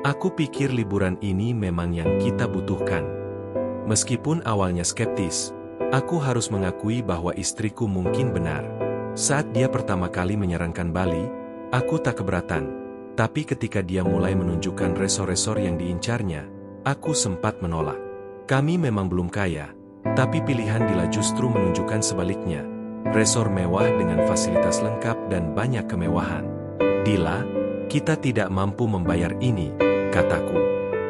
Aku pikir liburan ini memang yang kita butuhkan. Meskipun awalnya skeptis, aku harus mengakui bahwa istriku mungkin benar. Saat dia pertama kali menyarankan Bali, aku tak keberatan. Tapi ketika dia mulai menunjukkan resor-resor yang diincarnya, aku sempat menolak. Kami memang belum kaya, tapi pilihan Dila justru menunjukkan sebaliknya. Resor mewah dengan fasilitas lengkap dan banyak kemewahan. Dila, kita tidak mampu membayar ini, kataku.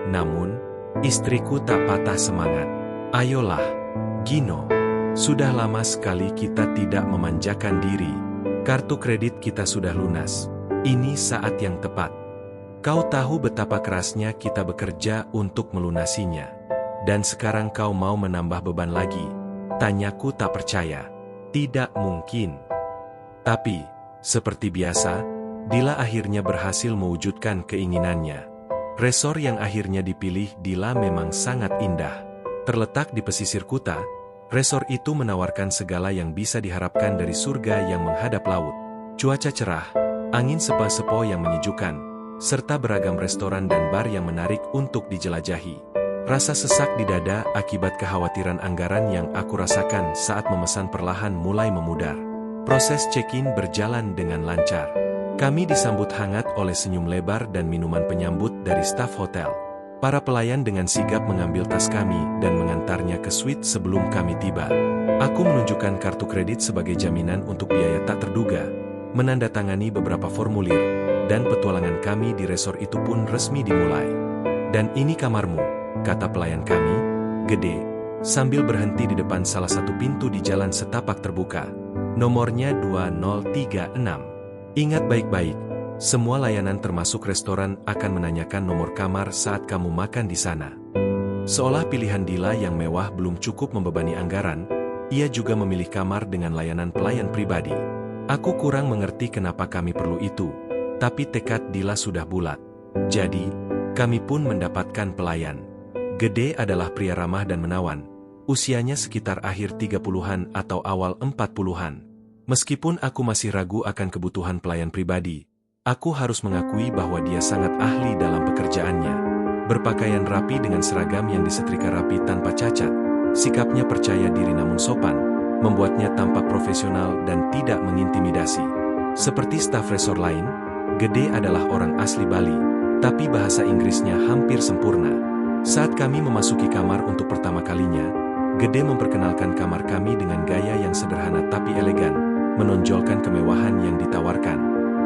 Namun, istriku tak patah semangat. Ayolah, Gino. Sudah lama sekali kita tidak memanjakan diri. Kartu kredit kita sudah lunas. Ini saat yang tepat. Kau tahu betapa kerasnya kita bekerja untuk melunasinya. Dan sekarang kau mau menambah beban lagi? Tanyaku tak percaya. Tidak mungkin. Tapi, seperti biasa, Dila akhirnya berhasil mewujudkan keinginannya. Resor yang akhirnya dipilih Dila memang sangat indah. Terletak di pesisir Kuta, resor itu menawarkan segala yang bisa diharapkan dari surga yang menghadap laut. Cuaca cerah, angin sepa-sepo yang menyejukkan, serta beragam restoran dan bar yang menarik untuk dijelajahi. Rasa sesak di dada akibat kekhawatiran anggaran yang aku rasakan saat memesan perlahan mulai memudar. Proses check-in berjalan dengan lancar. Kami disambut hangat oleh senyum lebar dan minuman penyambut dari staf hotel. Para pelayan dengan sigap mengambil tas kami dan mengantarnya ke suite sebelum kami tiba. Aku menunjukkan kartu kredit sebagai jaminan untuk biaya tak terduga, menandatangani beberapa formulir, dan petualangan kami di resor itu pun resmi dimulai. Dan ini kamarmu, kata pelayan kami, gede, sambil berhenti di depan salah satu pintu di jalan setapak terbuka. Nomornya 2036. Ingat baik-baik, semua layanan termasuk restoran akan menanyakan nomor kamar saat kamu makan di sana. Seolah pilihan Dila yang mewah belum cukup membebani anggaran, ia juga memilih kamar dengan layanan pelayan pribadi. Aku kurang mengerti kenapa kami perlu itu, tapi tekad Dila sudah bulat. Jadi, kami pun mendapatkan pelayan. Gede adalah pria ramah dan menawan, usianya sekitar akhir 30-an atau awal 40-an. Meskipun aku masih ragu akan kebutuhan pelayan pribadi, aku harus mengakui bahwa dia sangat ahli dalam pekerjaannya. Berpakaian rapi dengan seragam yang disetrika rapi tanpa cacat, sikapnya percaya diri namun sopan, membuatnya tampak profesional dan tidak mengintimidasi. Seperti staf resor lain, Gede adalah orang asli Bali, tapi bahasa Inggrisnya hampir sempurna. Saat kami memasuki kamar untuk pertama kalinya, Gede memperkenalkan kamar kami dengan gaya yang sederhana tapi elegan, menonjolkan kemewahan yang ditawarkan.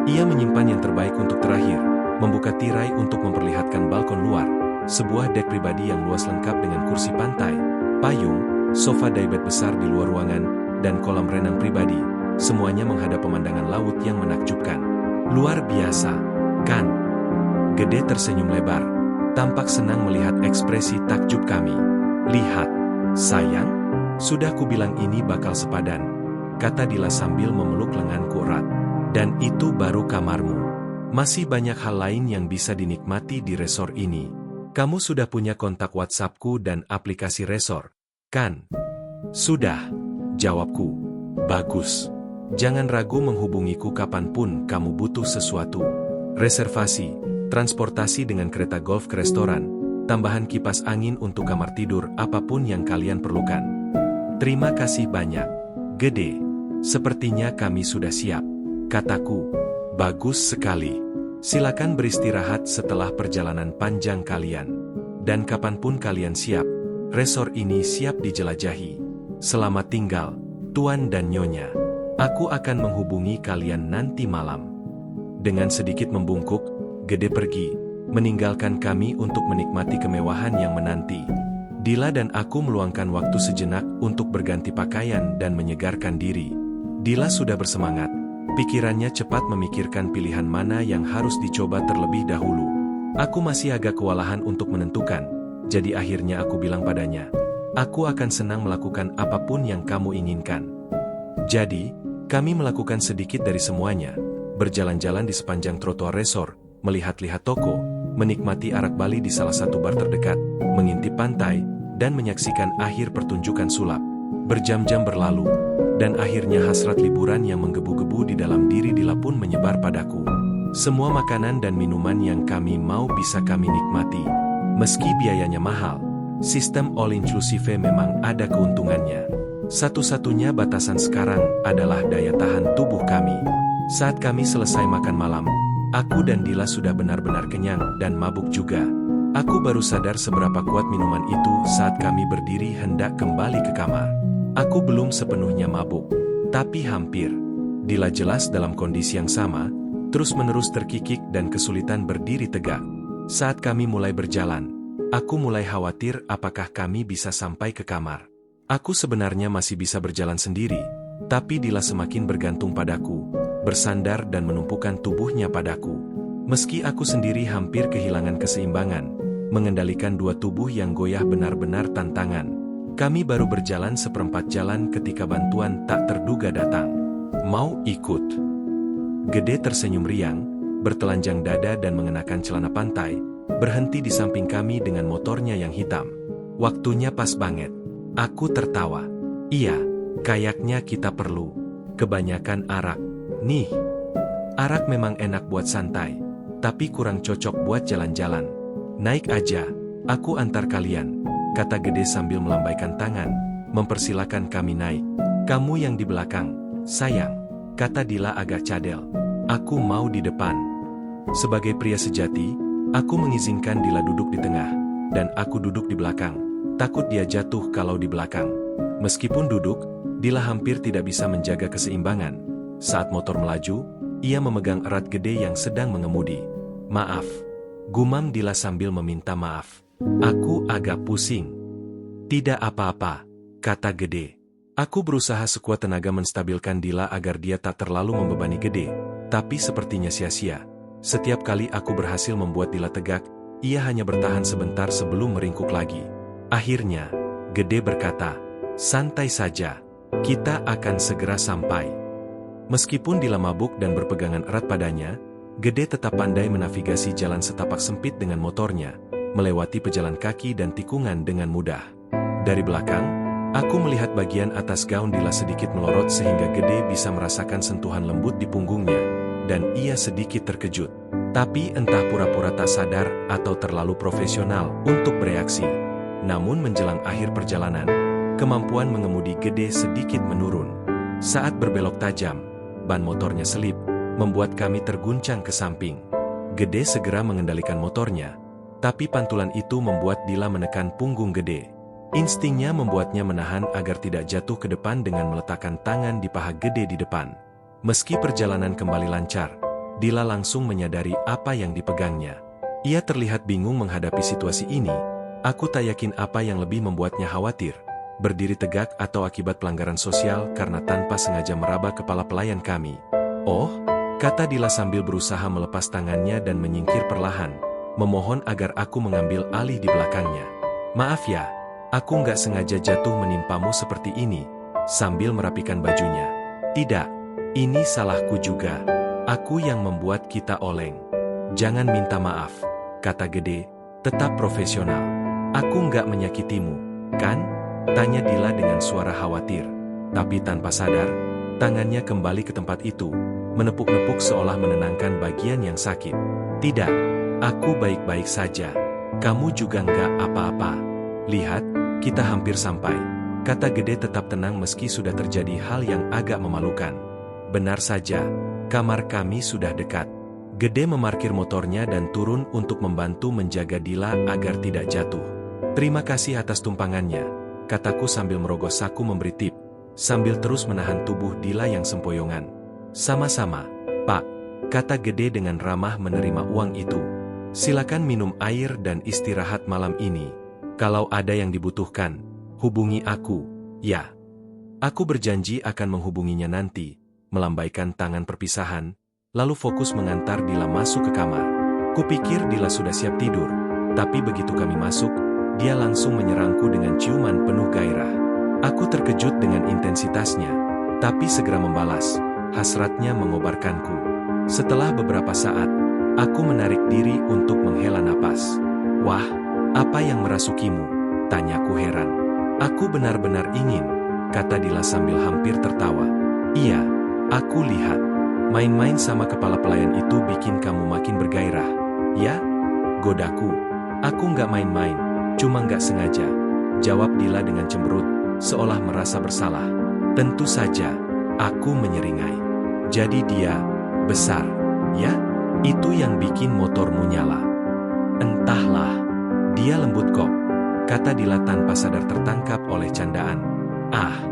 Ia menyimpan yang terbaik untuk terakhir, membuka tirai untuk memperlihatkan balkon luar, sebuah dek pribadi yang luas lengkap dengan kursi pantai, payung, sofa daybed besar di luar ruangan, dan kolam renang pribadi, semuanya menghadap pemandangan laut yang menakjubkan. Luar biasa, kan? Gede tersenyum lebar, tampak senang melihat ekspresi takjub kami. Lihat, sayang, sudah kubilang ini bakal sepadan, kata Dila sambil memeluk lenganku erat. Dan itu baru kamarmu. Masih banyak hal lain yang bisa dinikmati di resor ini. Kamu sudah punya kontak WhatsAppku dan aplikasi resor, kan? Sudah, jawabku. Bagus. Jangan ragu menghubungiku kapanpun kamu butuh sesuatu. Reservasi, transportasi dengan kereta golf ke restoran, tambahan kipas angin untuk kamar tidur, apapun yang kalian perlukan. Terima kasih banyak, Gede. Sepertinya kami sudah siap, kataku. Bagus sekali. Silakan beristirahat setelah perjalanan panjang kalian. Dan kapanpun kalian siap, resor ini siap dijelajahi. Selamat tinggal, Tuan dan Nyonya. Aku akan menghubungi kalian nanti malam. Dengan sedikit membungkuk, Gede pergi, meninggalkan kami untuk menikmati kemewahan yang menanti. Dila dan aku meluangkan waktu sejenak untuk berganti pakaian dan menyegarkan diri. Dila sudah bersemangat, pikirannya cepat memikirkan pilihan mana yang harus dicoba terlebih dahulu. Aku masih agak kewalahan untuk menentukan, jadi akhirnya aku bilang padanya, aku akan senang melakukan apapun yang kamu inginkan. Jadi, kami melakukan sedikit dari semuanya, berjalan-jalan di sepanjang trotoar resor, melihat-lihat toko, menikmati arak Bali di salah satu bar terdekat, mengintip pantai, dan menyaksikan akhir pertunjukan sulap. Berjam-jam berlalu, dan akhirnya hasrat liburan yang menggebu-gebu di dalam diri Dila pun menyebar padaku. Semua makanan dan minuman yang kami mau bisa kami nikmati. Meski biayanya mahal, sistem all-inclusive memang ada keuntungannya. Satu-satunya batasan sekarang adalah daya tahan tubuh kami. Saat kami selesai makan malam, aku dan Dila sudah benar-benar kenyang dan mabuk juga. Aku baru sadar seberapa kuat minuman itu saat kami berdiri hendak kembali ke kamar. Aku belum sepenuhnya mabuk, tapi hampir. Dila jelas dalam kondisi yang sama, terus-menerus terkikik dan kesulitan berdiri tegak. Saat kami mulai berjalan, aku mulai khawatir apakah kami bisa sampai ke kamar. Aku sebenarnya masih bisa berjalan sendiri, tapi Dila semakin bergantung padaku, bersandar dan menumpukan tubuhnya padaku. Meski aku sendiri hampir kehilangan keseimbangan, mengendalikan dua tubuh yang goyah benar-benar tantangan. Kami baru berjalan seperempat jalan ketika bantuan tak terduga datang. Mau ikut? Gede tersenyum riang, bertelanjang dada dan mengenakan celana pantai, berhenti di samping kami dengan motornya yang hitam. Waktunya pas banget. Aku tertawa. Iya, kayaknya kita perlu. Kebanyakan arak. Nih, arak memang enak buat santai, tapi kurang cocok buat jalan-jalan. Naik aja, aku antar kalian, kata Gede sambil melambaikan tangan, mempersilakan kami naik. Kamu yang di belakang, sayang, kata Dila agak cadel. Aku mau di depan. Sebagai pria sejati, aku mengizinkan Dila duduk di tengah, dan aku duduk di belakang. Takut dia jatuh kalau di belakang. Meskipun duduk, Dila hampir tidak bisa menjaga keseimbangan. Saat motor melaju, ia memegang erat Gede yang sedang mengemudi. Maaf, gumam Dila sambil meminta maaf. Aku agak pusing. Tidak apa-apa, kata Gede. Aku berusaha sekuat tenaga menstabilkan Dila agar dia tak terlalu membebani Gede, tapi sepertinya sia-sia. Setiap kali aku berhasil membuat Dila tegak, ia hanya bertahan sebentar sebelum meringkuk lagi. Akhirnya, Gede berkata, santai saja, kita akan segera sampai. Meskipun Dila mabuk dan berpegangan erat padanya, Gede tetap pandai menavigasi jalan setapak sempit dengan motornya, melewati pejalan kaki dan tikungan dengan mudah. Dari belakang, aku melihat bagian atas gaun Dila sedikit melorot sehingga Gede bisa merasakan sentuhan lembut di punggungnya, dan ia sedikit terkejut. Tapi entah pura-pura tak sadar atau terlalu profesional untuk bereaksi. Namun menjelang akhir perjalanan, kemampuan mengemudi Gede sedikit menurun. Saat berbelok tajam, ban motornya selip, membuat kami terguncang ke samping. Gede segera mengendalikan motornya, tapi pantulan itu membuat Dila menekan punggung Gede. Instingnya membuatnya menahan agar tidak jatuh ke depan dengan meletakkan tangan di paha Gede di depan. Meski perjalanan kembali lancar, Dila langsung menyadari apa yang dipegangnya. Ia terlihat bingung menghadapi situasi ini. Aku tak yakin apa yang lebih membuatnya khawatir, berdiri tegak atau akibat pelanggaran sosial karena tanpa sengaja meraba kepala pelayan kami. Oh, kata Dila sambil berusaha melepas tangannya dan menyingkir perlahan, memohon agar aku mengambil alih di belakangnya. Maaf ya, aku nggak sengaja jatuh menimpamu seperti ini, sambil merapikan bajunya. Tidak, ini salahku juga. Aku yang membuat kita oleng. Jangan minta maaf, kata Gede, tetap profesional. Aku nggak menyakitimu, kan? Tanya Dila dengan suara khawatir. Tapi tanpa sadar, tangannya kembali ke tempat itu, menepuk-nepuk seolah menenangkan bagian yang sakit. Tidak, aku baik-baik saja. Kamu juga nggak apa-apa. Lihat, kita hampir sampai, kata Gede tetap tenang meski sudah terjadi hal yang agak memalukan. Benar saja, kamar kami sudah dekat. Gede memarkir motornya dan turun untuk membantu menjaga Dila agar tidak jatuh. Terima kasih atas tumpangannya, kataku sambil merogoh saku memberi tip, sambil terus menahan tubuh Dila yang sempoyongan. Sama-sama, Pak, kata Gede dengan ramah menerima uang itu. Silakan minum air dan istirahat malam ini. Kalau ada yang dibutuhkan, hubungi aku, ya. Aku berjanji akan menghubunginya nanti, melambaikan tangan perpisahan, lalu fokus mengantar Dila masuk ke kamar. Kupikir Dila sudah siap tidur, tapi begitu kami masuk, dia langsung menyerangku dengan ciuman penuh gairah. Aku terkejut dengan intensitasnya, tapi segera membalas, hasratnya mengobarkanku. Setelah beberapa saat, aku menarik diri untuk menghela napas. Wah, apa yang merasukimu? Tanyaku heran. Aku benar-benar ingin, kata Dila sambil hampir tertawa. Iya, aku lihat. Main-main sama kepala pelayan itu bikin kamu makin bergairah, ya? Godaku. Aku nggak main-main, cuma nggak sengaja. Jawab Dila dengan cemberut, seolah merasa bersalah. Tentu saja, aku menyeringai. Jadi dia besar, ya? Itu yang bikin motormu nyala. Entahlah. Dia lembut kok, kata Dila tanpa sadar tertangkap oleh candaan. Ah,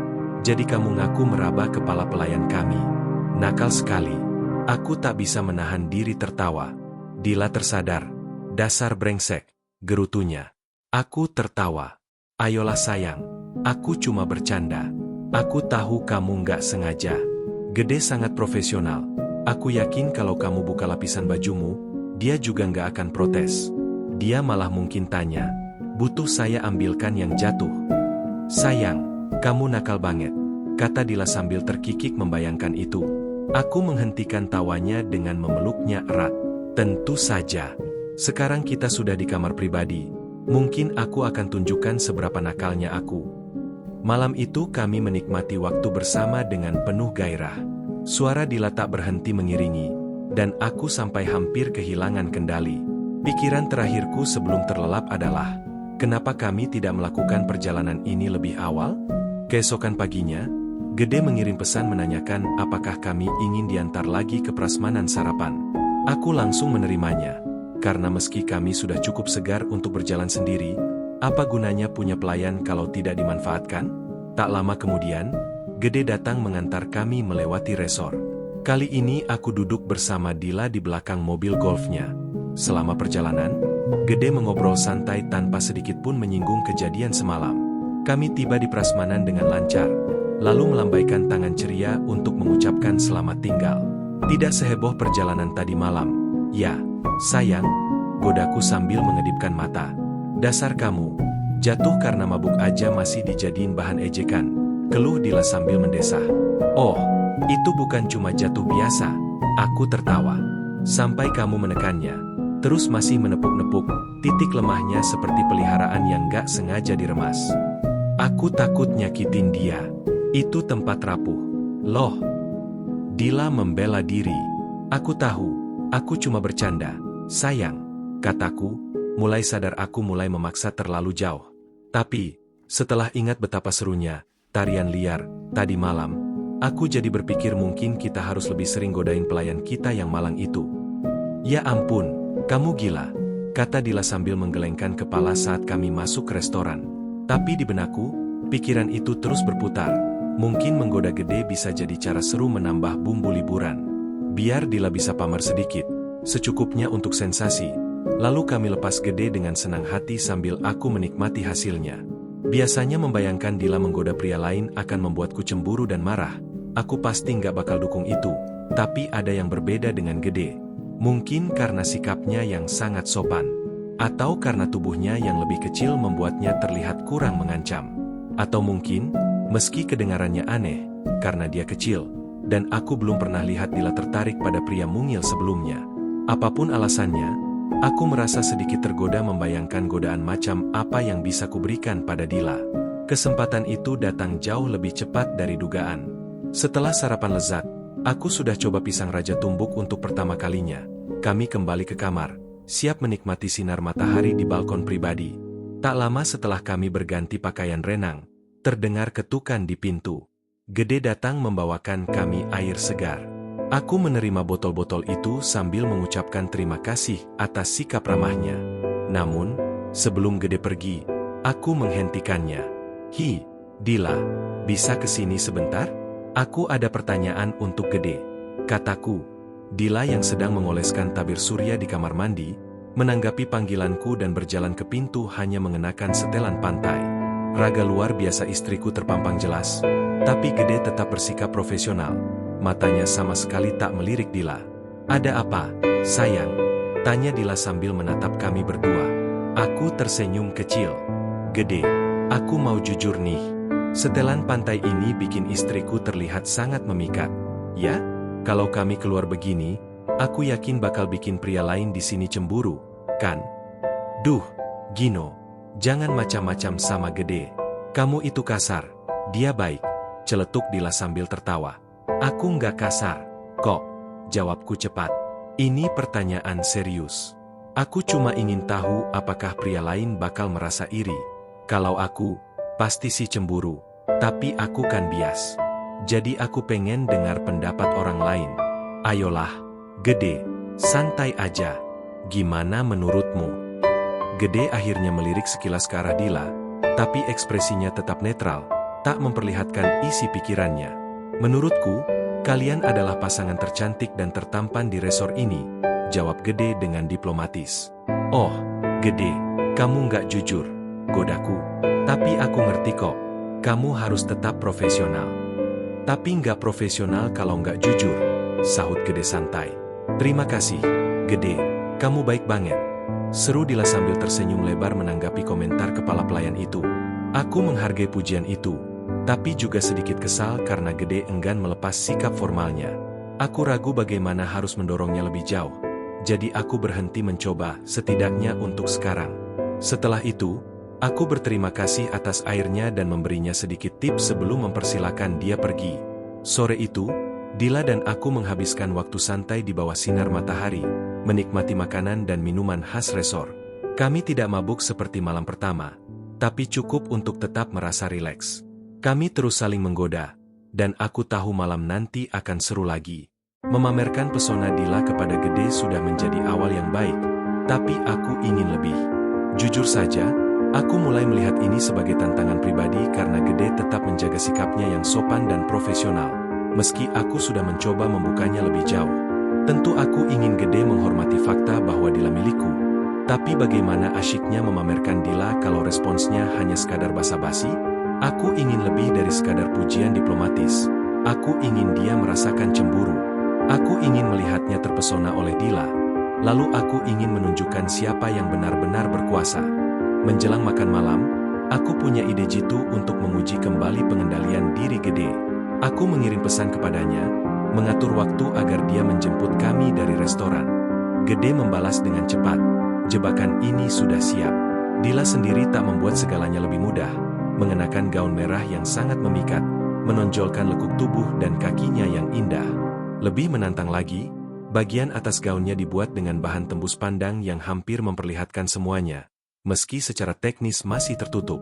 jadi kamu ngaku meraba kepala pelayan kami. Nakal sekali. Aku tak bisa menahan diri tertawa. Dila tersadar. Dasar brengsek, gerutunya. Aku tertawa. Ayolah sayang, aku cuma bercanda. Aku tahu kamu nggak sengaja. Gede sangat profesional. Aku yakin kalau kamu buka lapisan bajumu, dia juga nggak akan protes. Dia malah mungkin tanya, butuh saya ambilkan yang jatuh? Sayang, kamu nakal banget, kata Dila sambil terkikik membayangkan itu. Aku menghentikan tawanya dengan memeluknya erat. Tentu saja. Sekarang kita sudah di kamar pribadi. Mungkin aku akan tunjukkan seberapa nakalnya aku. Malam itu kami menikmati waktu bersama dengan penuh gairah. Suara Dila tak berhenti mengiringi, dan aku sampai hampir kehilangan kendali. Pikiran terakhirku sebelum terlelap adalah, kenapa kami tidak melakukan perjalanan ini lebih awal? Keesokan paginya, Gede mengirim pesan menanyakan apakah kami ingin diantar lagi ke prasmanan sarapan. Aku langsung menerimanya, karena meski kami sudah cukup segar untuk berjalan sendiri, apa gunanya punya pelayan kalau tidak dimanfaatkan? Tak lama kemudian, Gede datang mengantar kami melewati resor. Kali ini aku duduk bersama Dila di belakang mobil golfnya. Selama perjalanan, Gede mengobrol santai tanpa sedikit pun menyinggung kejadian semalam. Kami tiba di prasmanan dengan lancar, lalu melambaikan tangan ceria untuk mengucapkan selamat tinggal. Tidak seheboh perjalanan tadi malam. Ya, sayang, godaku sambil mengedipkan mata. Dasar kamu, jatuh karena mabuk aja masih dijadiin bahan ejekan, keluh Dila sambil mendesah. Oh, itu bukan cuma jatuh biasa, aku tertawa. Sampai kamu menekannya, terus masih menepuk-nepuk, titik lemahnya seperti peliharaan yang gak sengaja diremas. Aku takut nyakitin dia. Itu tempat rapuh. Loh. Dila membela diri. Aku tahu, aku cuma bercanda. Sayang, kataku, mulai sadar aku mulai memaksa terlalu jauh. Tapi, setelah ingat betapa serunya, tarian liar, tadi malam, aku jadi berpikir mungkin kita harus lebih sering godain pelayan kita yang malang itu. Ya ampun, kamu gila, kata Dila sambil menggelengkan kepala saat kami masuk ke restoran. Tapi di benakku, pikiran itu terus berputar. Mungkin menggoda Gede bisa jadi cara seru menambah bumbu liburan. Biar Dila bisa pamer sedikit, secukupnya untuk sensasi. Lalu kami lepas Gede dengan senang hati sambil aku menikmati hasilnya. Biasanya membayangkan Dila menggoda pria lain akan membuatku cemburu dan marah. Aku pasti nggak bakal dukung itu. Tapi ada yang berbeda dengan Gede. Mungkin karena sikapnya yang sangat sopan. Atau karena tubuhnya yang lebih kecil membuatnya terlihat kurang mengancam. Atau mungkin, meski kedengarannya aneh, karena dia kecil, dan aku belum pernah lihat Dila tertarik pada pria mungil sebelumnya. Apapun alasannya, aku merasa sedikit tergoda membayangkan godaan macam apa yang bisa kuberikan pada Dila. Kesempatan itu datang jauh lebih cepat dari dugaan. Setelah sarapan lezat, aku sudah coba pisang raja tumbuk untuk pertama kalinya. Kami kembali ke kamar, siap menikmati sinar matahari di balkon pribadi. Tak lama setelah kami berganti pakaian renang, terdengar ketukan di pintu. Gede datang membawakan kami air segar. Aku menerima botol-botol itu sambil mengucapkan terima kasih atas sikap ramahnya. Namun, sebelum Gede pergi, aku menghentikannya. Hi, Dila, bisa kesini sebentar? Aku ada pertanyaan untuk Gede, kataku. Dila yang sedang mengoleskan tabir surya di kamar mandi, menanggapi panggilanku dan berjalan ke pintu hanya mengenakan setelan pantai. Raga luar biasa istriku terpampang jelas, tapi Gede tetap bersikap profesional. Matanya sama sekali tak melirik Dila. Ada apa, sayang? Tanya Dila sambil menatap kami berdua. Aku tersenyum kecil. Gede, aku mau jujur nih. Setelan pantai ini bikin istriku terlihat sangat memikat. Ya, kalau kami keluar begini, aku yakin bakal bikin pria lain di sini cemburu, kan? Duh, Gino, jangan macam-macam sama Gede. Kamu itu kasar, dia baik, celetuk Dila sambil tertawa. Aku nggak kasar, kok. jawabku cepat. Ini pertanyaan serius. Aku cuma ingin tahu apakah pria lain bakal merasa iri. Kalau aku, pasti sih cemburu. Tapi aku kan bias. Jadi aku pengen dengar pendapat orang lain. Ayolah, Gede, santai aja. Gimana menurutmu? Gede akhirnya melirik sekilas ke arah Dila, tapi ekspresinya tetap netral, tak memperlihatkan isi pikirannya. Menurutku, kalian adalah pasangan tercantik dan tertampan di resor ini, jawab Gede dengan diplomatis. Oh, Gede, kamu nggak jujur, godaku. Tapi aku ngerti kok, kamu harus tetap profesional. Tapi nggak profesional kalau nggak jujur, sahut Gede santai. Terima kasih, Gede, kamu baik banget. Seru Dila sambil tersenyum lebar menanggapi komentar kepala pelayan itu. Aku menghargai pujian itu, tapi juga sedikit kesal karena Gede enggan melepas sikap formalnya. Aku ragu bagaimana harus mendorongnya lebih jauh. Jadi aku berhenti mencoba, setidaknya untuk sekarang. Setelah itu, aku berterima kasih atas airnya dan memberinya sedikit tips sebelum mempersilakan dia pergi. Sore itu, Dila dan aku menghabiskan waktu santai di bawah sinar matahari, menikmati makanan dan minuman khas resor. Kami tidak mabuk seperti malam pertama, tapi cukup untuk tetap merasa rileks. Kami terus saling menggoda, dan aku tahu malam nanti akan seru lagi. Memamerkan pesona Dila kepada Gede sudah menjadi awal yang baik, tapi aku ingin lebih. Jujur saja, aku mulai melihat ini sebagai tantangan pribadi karena Gede tetap menjaga sikapnya yang sopan dan profesional, meski aku sudah mencoba membukanya lebih jauh. Tentu aku ingin Gede menghormati fakta bahwa Dila milikku, tapi bagaimana asyiknya memamerkan Dila kalau responsnya hanya sekadar basa-basi? Aku ingin lebih dari sekadar pujian diplomatis. Aku ingin dia merasakan cemburu. Aku ingin melihatnya terpesona oleh Dila. Lalu aku ingin menunjukkan siapa yang benar-benar berkuasa. Menjelang makan malam, aku punya ide jitu untuk menguji kembali pengendalian diri Gede. Aku mengirim pesan kepadanya, mengatur waktu agar dia menjemput kami dari restoran. Gede membalas dengan cepat, jebakan ini sudah siap. Dila sendiri tak membuat segalanya lebih mudah, mengenakan gaun merah yang sangat memikat, menonjolkan lekuk tubuh dan kakinya yang indah. Lebih menantang lagi, bagian atas gaunnya dibuat dengan bahan tembus pandang yang hampir memperlihatkan semuanya, meski secara teknis masih tertutup.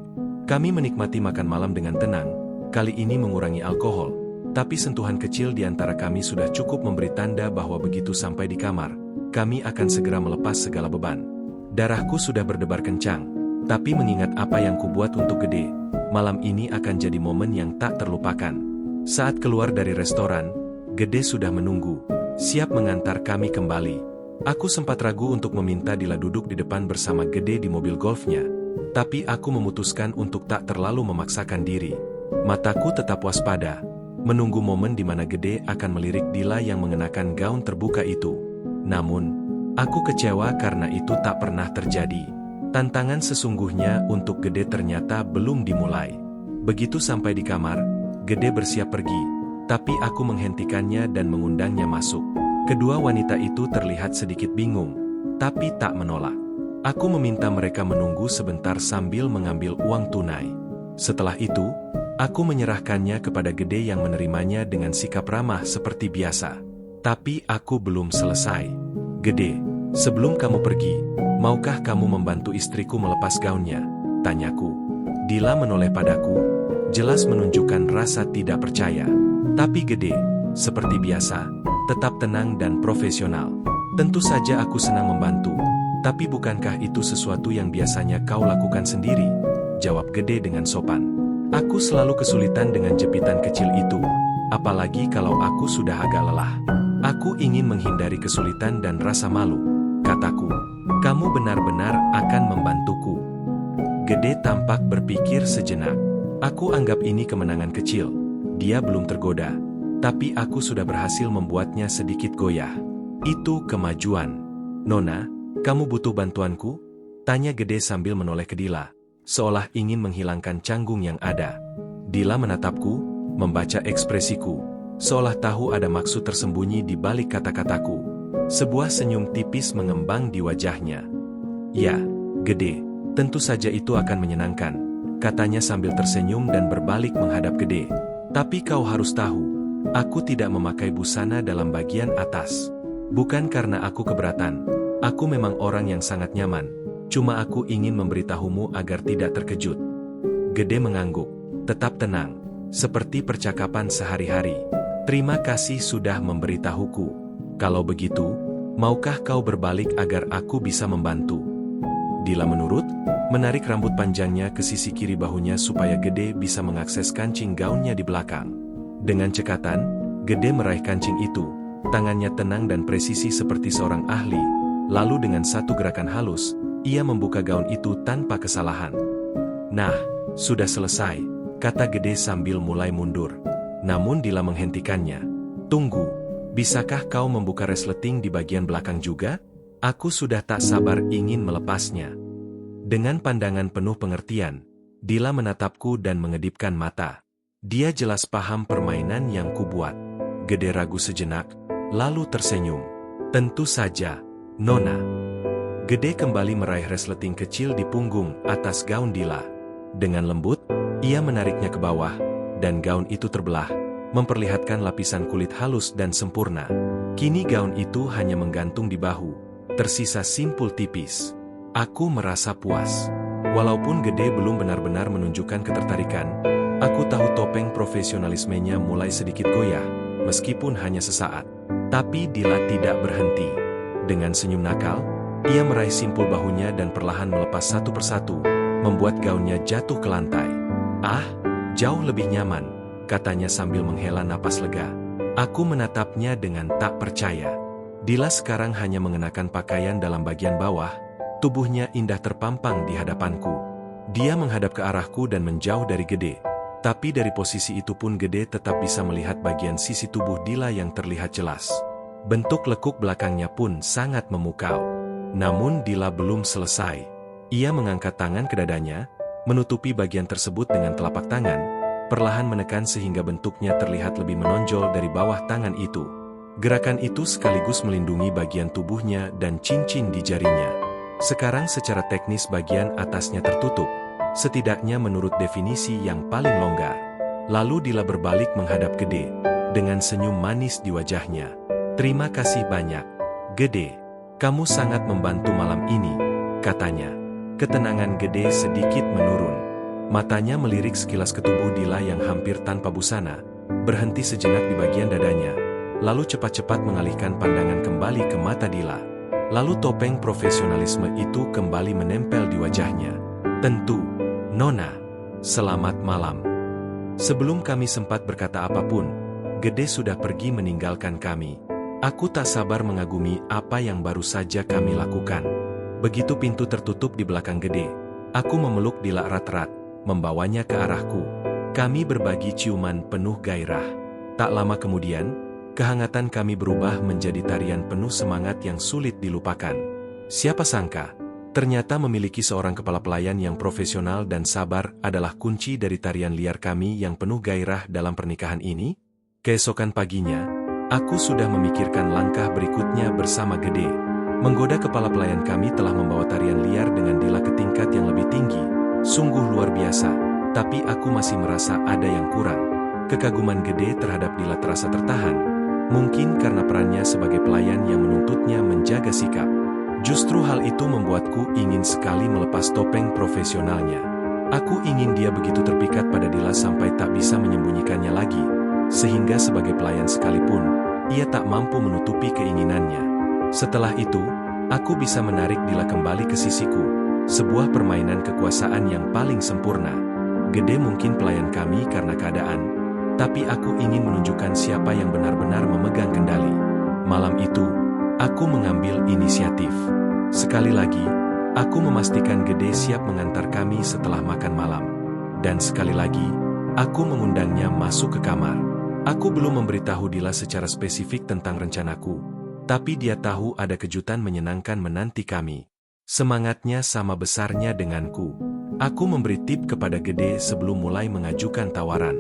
Kami menikmati makan malam dengan tenang, kali ini mengurangi alkohol, tapi sentuhan kecil di antara kami sudah cukup memberi tanda bahwa begitu sampai di kamar, kami akan segera melepas segala beban. Darahku sudah berdebar kencang, tapi mengingat apa yang kubuat untuk Gede, malam ini akan jadi momen yang tak terlupakan. Saat keluar dari restoran, Gede sudah menunggu, siap mengantar kami kembali. Aku sempat ragu untuk meminta Dila duduk di depan bersama Gede di mobil golfnya, tapi aku memutuskan untuk tak terlalu memaksakan diri. Mataku tetap waspada, menunggu momen di mana Gede akan melirik Dila yang mengenakan gaun terbuka itu. Namun, aku kecewa karena itu tak pernah terjadi. Tantangan sesungguhnya untuk Gede ternyata belum dimulai. Begitu sampai di kamar, Gede bersiap pergi, tapi aku menghentikannya dan mengundangnya masuk. Kedua wanita itu terlihat sedikit bingung, tapi tak menolak. Aku meminta mereka menunggu sebentar sambil mengambil uang tunai. Setelah itu, aku menyerahkannya kepada Gede yang menerimanya dengan sikap ramah seperti biasa. Tapi aku belum selesai. Gede, sebelum kamu pergi, maukah kamu membantu istriku melepas gaunnya? Tanyaku. Dila menoleh padaku, jelas menunjukkan rasa tidak percaya. Tapi Gede, seperti biasa, tetap tenang dan profesional. Tentu saja aku senang membantu, tapi bukankah itu sesuatu yang biasanya kau lakukan sendiri? Jawab Gede dengan sopan. Aku selalu kesulitan dengan jepitan kecil itu, apalagi kalau aku sudah agak lelah. Aku ingin menghindari kesulitan dan rasa malu, kataku. Kamu benar-benar akan membantuku. Gede tampak berpikir sejenak. Aku anggap ini kemenangan kecil. Dia belum tergoda, tapi aku sudah berhasil membuatnya sedikit goyah. Itu kemajuan. Nona, kamu butuh bantuanku? Tanya Gede sambil menoleh ke Dila, seolah ingin menghilangkan canggung yang ada. Dila menatapku, membaca ekspresiku, seolah tahu ada maksud tersembunyi di balik kata-kataku. Sebuah senyum tipis mengembang di wajahnya. Ya, Gede, tentu saja itu akan menyenangkan, katanya sambil tersenyum dan berbalik menghadap Gede. Tapi kau harus tahu, Aku tidak memakai busana dalam bagian atas. Bukan karena aku keberatan. Aku memang orang yang sangat nyaman. Cuma aku ingin memberitahumu agar tidak terkejut. Gede mengangguk. Tetap tenang. Seperti percakapan sehari-hari. Terima kasih sudah memberitahuku. Kalau begitu, maukah kau berbalik agar aku bisa membantu? Dila menurut, menarik rambut panjangnya ke sisi kiri bahunya supaya Gede bisa mengakses kancing gaunnya di belakang. Dengan cekatan, Gede meraih kancing itu. Tangannya tenang dan presisi seperti seorang ahli. Lalu dengan satu gerakan halus, ia membuka gaun itu tanpa kesalahan. Nah, sudah selesai, kata Gede sambil mulai mundur. Namun Dila menghentikannya. Tunggu, bisakah kau membuka resleting di bagian belakang juga? Aku sudah tak sabar ingin melepasnya. Dengan pandangan penuh pengertian, Dila menatapku dan mengedipkan mata. Dia jelas paham permainan yang kubuat. Gede ragu sejenak, lalu tersenyum. Tentu saja, Nona. Gede kembali meraih resleting kecil di punggung atas gaun Dila. Dengan lembut, ia menariknya ke bawah, dan gaun itu terbelah, memperlihatkan lapisan kulit halus dan sempurna. Kini gaun itu hanya menggantung di bahu, tersisa simpul tipis. Aku merasa puas. Walaupun Gede belum benar-benar menunjukkan ketertarikan, aku tahu topeng profesionalismenya mulai sedikit goyah, meskipun hanya sesaat. Tapi Dila tidak berhenti. Dengan senyum nakal, ia meraih simpul bahunya dan perlahan melepas satu persatu, membuat gaunnya jatuh ke lantai. Ah, jauh lebih nyaman, katanya sambil menghela napas lega. Aku menatapnya dengan tak percaya. Dila sekarang hanya mengenakan pakaian dalam bagian bawah, tubuhnya indah terpampang di hadapanku. Dia menghadap ke arahku dan menjauh dari Gede. Tapi dari posisi itu pun Gede tetap bisa melihat bagian sisi tubuh Dila yang terlihat jelas. Bentuk lekuk belakangnya pun sangat memukau. Namun Dila belum selesai. Ia mengangkat tangan ke dadanya, menutupi bagian tersebut dengan telapak tangan, perlahan menekan sehingga bentuknya terlihat lebih menonjol dari bawah tangan itu. Gerakan itu sekaligus melindungi bagian tubuhnya dan cincin di jarinya. Sekarang secara teknis bagian atasnya tertutup, setidaknya menurut definisi yang paling longgar. Lalu Dila berbalik menghadap Gede, dengan senyum manis di wajahnya. Terima kasih banyak, Gede. Kamu sangat membantu malam ini, katanya. Ketenangan Gede sedikit menurun. Matanya melirik sekilas ke tubuh Dila yang hampir tanpa busana, berhenti sejenak di bagian dadanya, lalu cepat-cepat mengalihkan pandangan kembali ke mata Dila. Lalu topeng profesionalisme itu kembali menempel di wajahnya. Tentu, Nona. Selamat malam. Sebelum kami sempat berkata apapun, Gede sudah pergi meninggalkan kami. Aku tak sabar mengagumi apa yang baru saja kami lakukan. Begitu pintu tertutup di belakang Gede, aku memeluk Dila erat-erat, membawanya ke arahku. Kami berbagi ciuman penuh gairah. Tak lama kemudian, kehangatan kami berubah menjadi tarian penuh semangat yang sulit dilupakan. Siapa sangka, ternyata memiliki seorang kepala pelayan yang profesional dan sabar adalah kunci dari tarian liar kami yang penuh gairah dalam pernikahan ini. Keesokan paginya, aku sudah memikirkan langkah berikutnya bersama Gede. Menggoda kepala pelayan kami telah membawa tarian liar dengan Dila ke tingkat yang lebih tinggi. Sungguh luar biasa, tapi aku masih merasa ada yang kurang. Kekaguman Gede terhadap Dila terasa tertahan, mungkin karena perannya sebagai pelayan yang menuntutnya menjaga sikap. Justru hal itu membuatku ingin sekali melepas topeng profesionalnya. Aku ingin dia begitu terpikat pada Dila sampai tak bisa menyembunyikannya lagi, sehingga sebagai pelayan sekalipun, ia tak mampu menutupi keinginannya. Setelah itu, aku bisa menarik Dila kembali ke sisiku, sebuah permainan kekuasaan yang paling sempurna. Gede mungkin pelayan kami karena keadaan, tapi aku ingin menunjukkan siapa yang benar-benar memegang kendali. Malam itu, aku mengambil inisiatif. Sekali lagi, aku memastikan Gede siap mengantar kami setelah makan malam. Dan sekali lagi, aku mengundangnya masuk ke kamar. Aku belum memberitahu Dila secara spesifik tentang rencanaku, tapi dia tahu ada kejutan menyenangkan menanti kami. Semangatnya sama besarnya denganku. Aku memberi tip kepada Gede sebelum mulai mengajukan tawaran.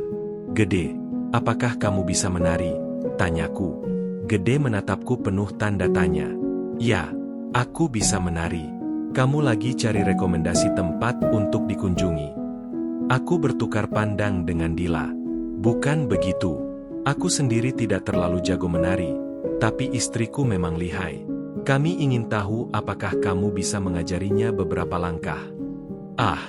Gede, apakah kamu bisa menari? Tanyaku. Gede menatapku penuh tanda tanya. Ya, aku bisa menari. Kamu lagi cari rekomendasi tempat untuk dikunjungi. Aku bertukar pandang dengan Dila. Bukan begitu. Aku sendiri tidak terlalu jago menari, tapi istriku memang lihai. Kami ingin tahu apakah kamu bisa mengajarinya beberapa langkah. Ah,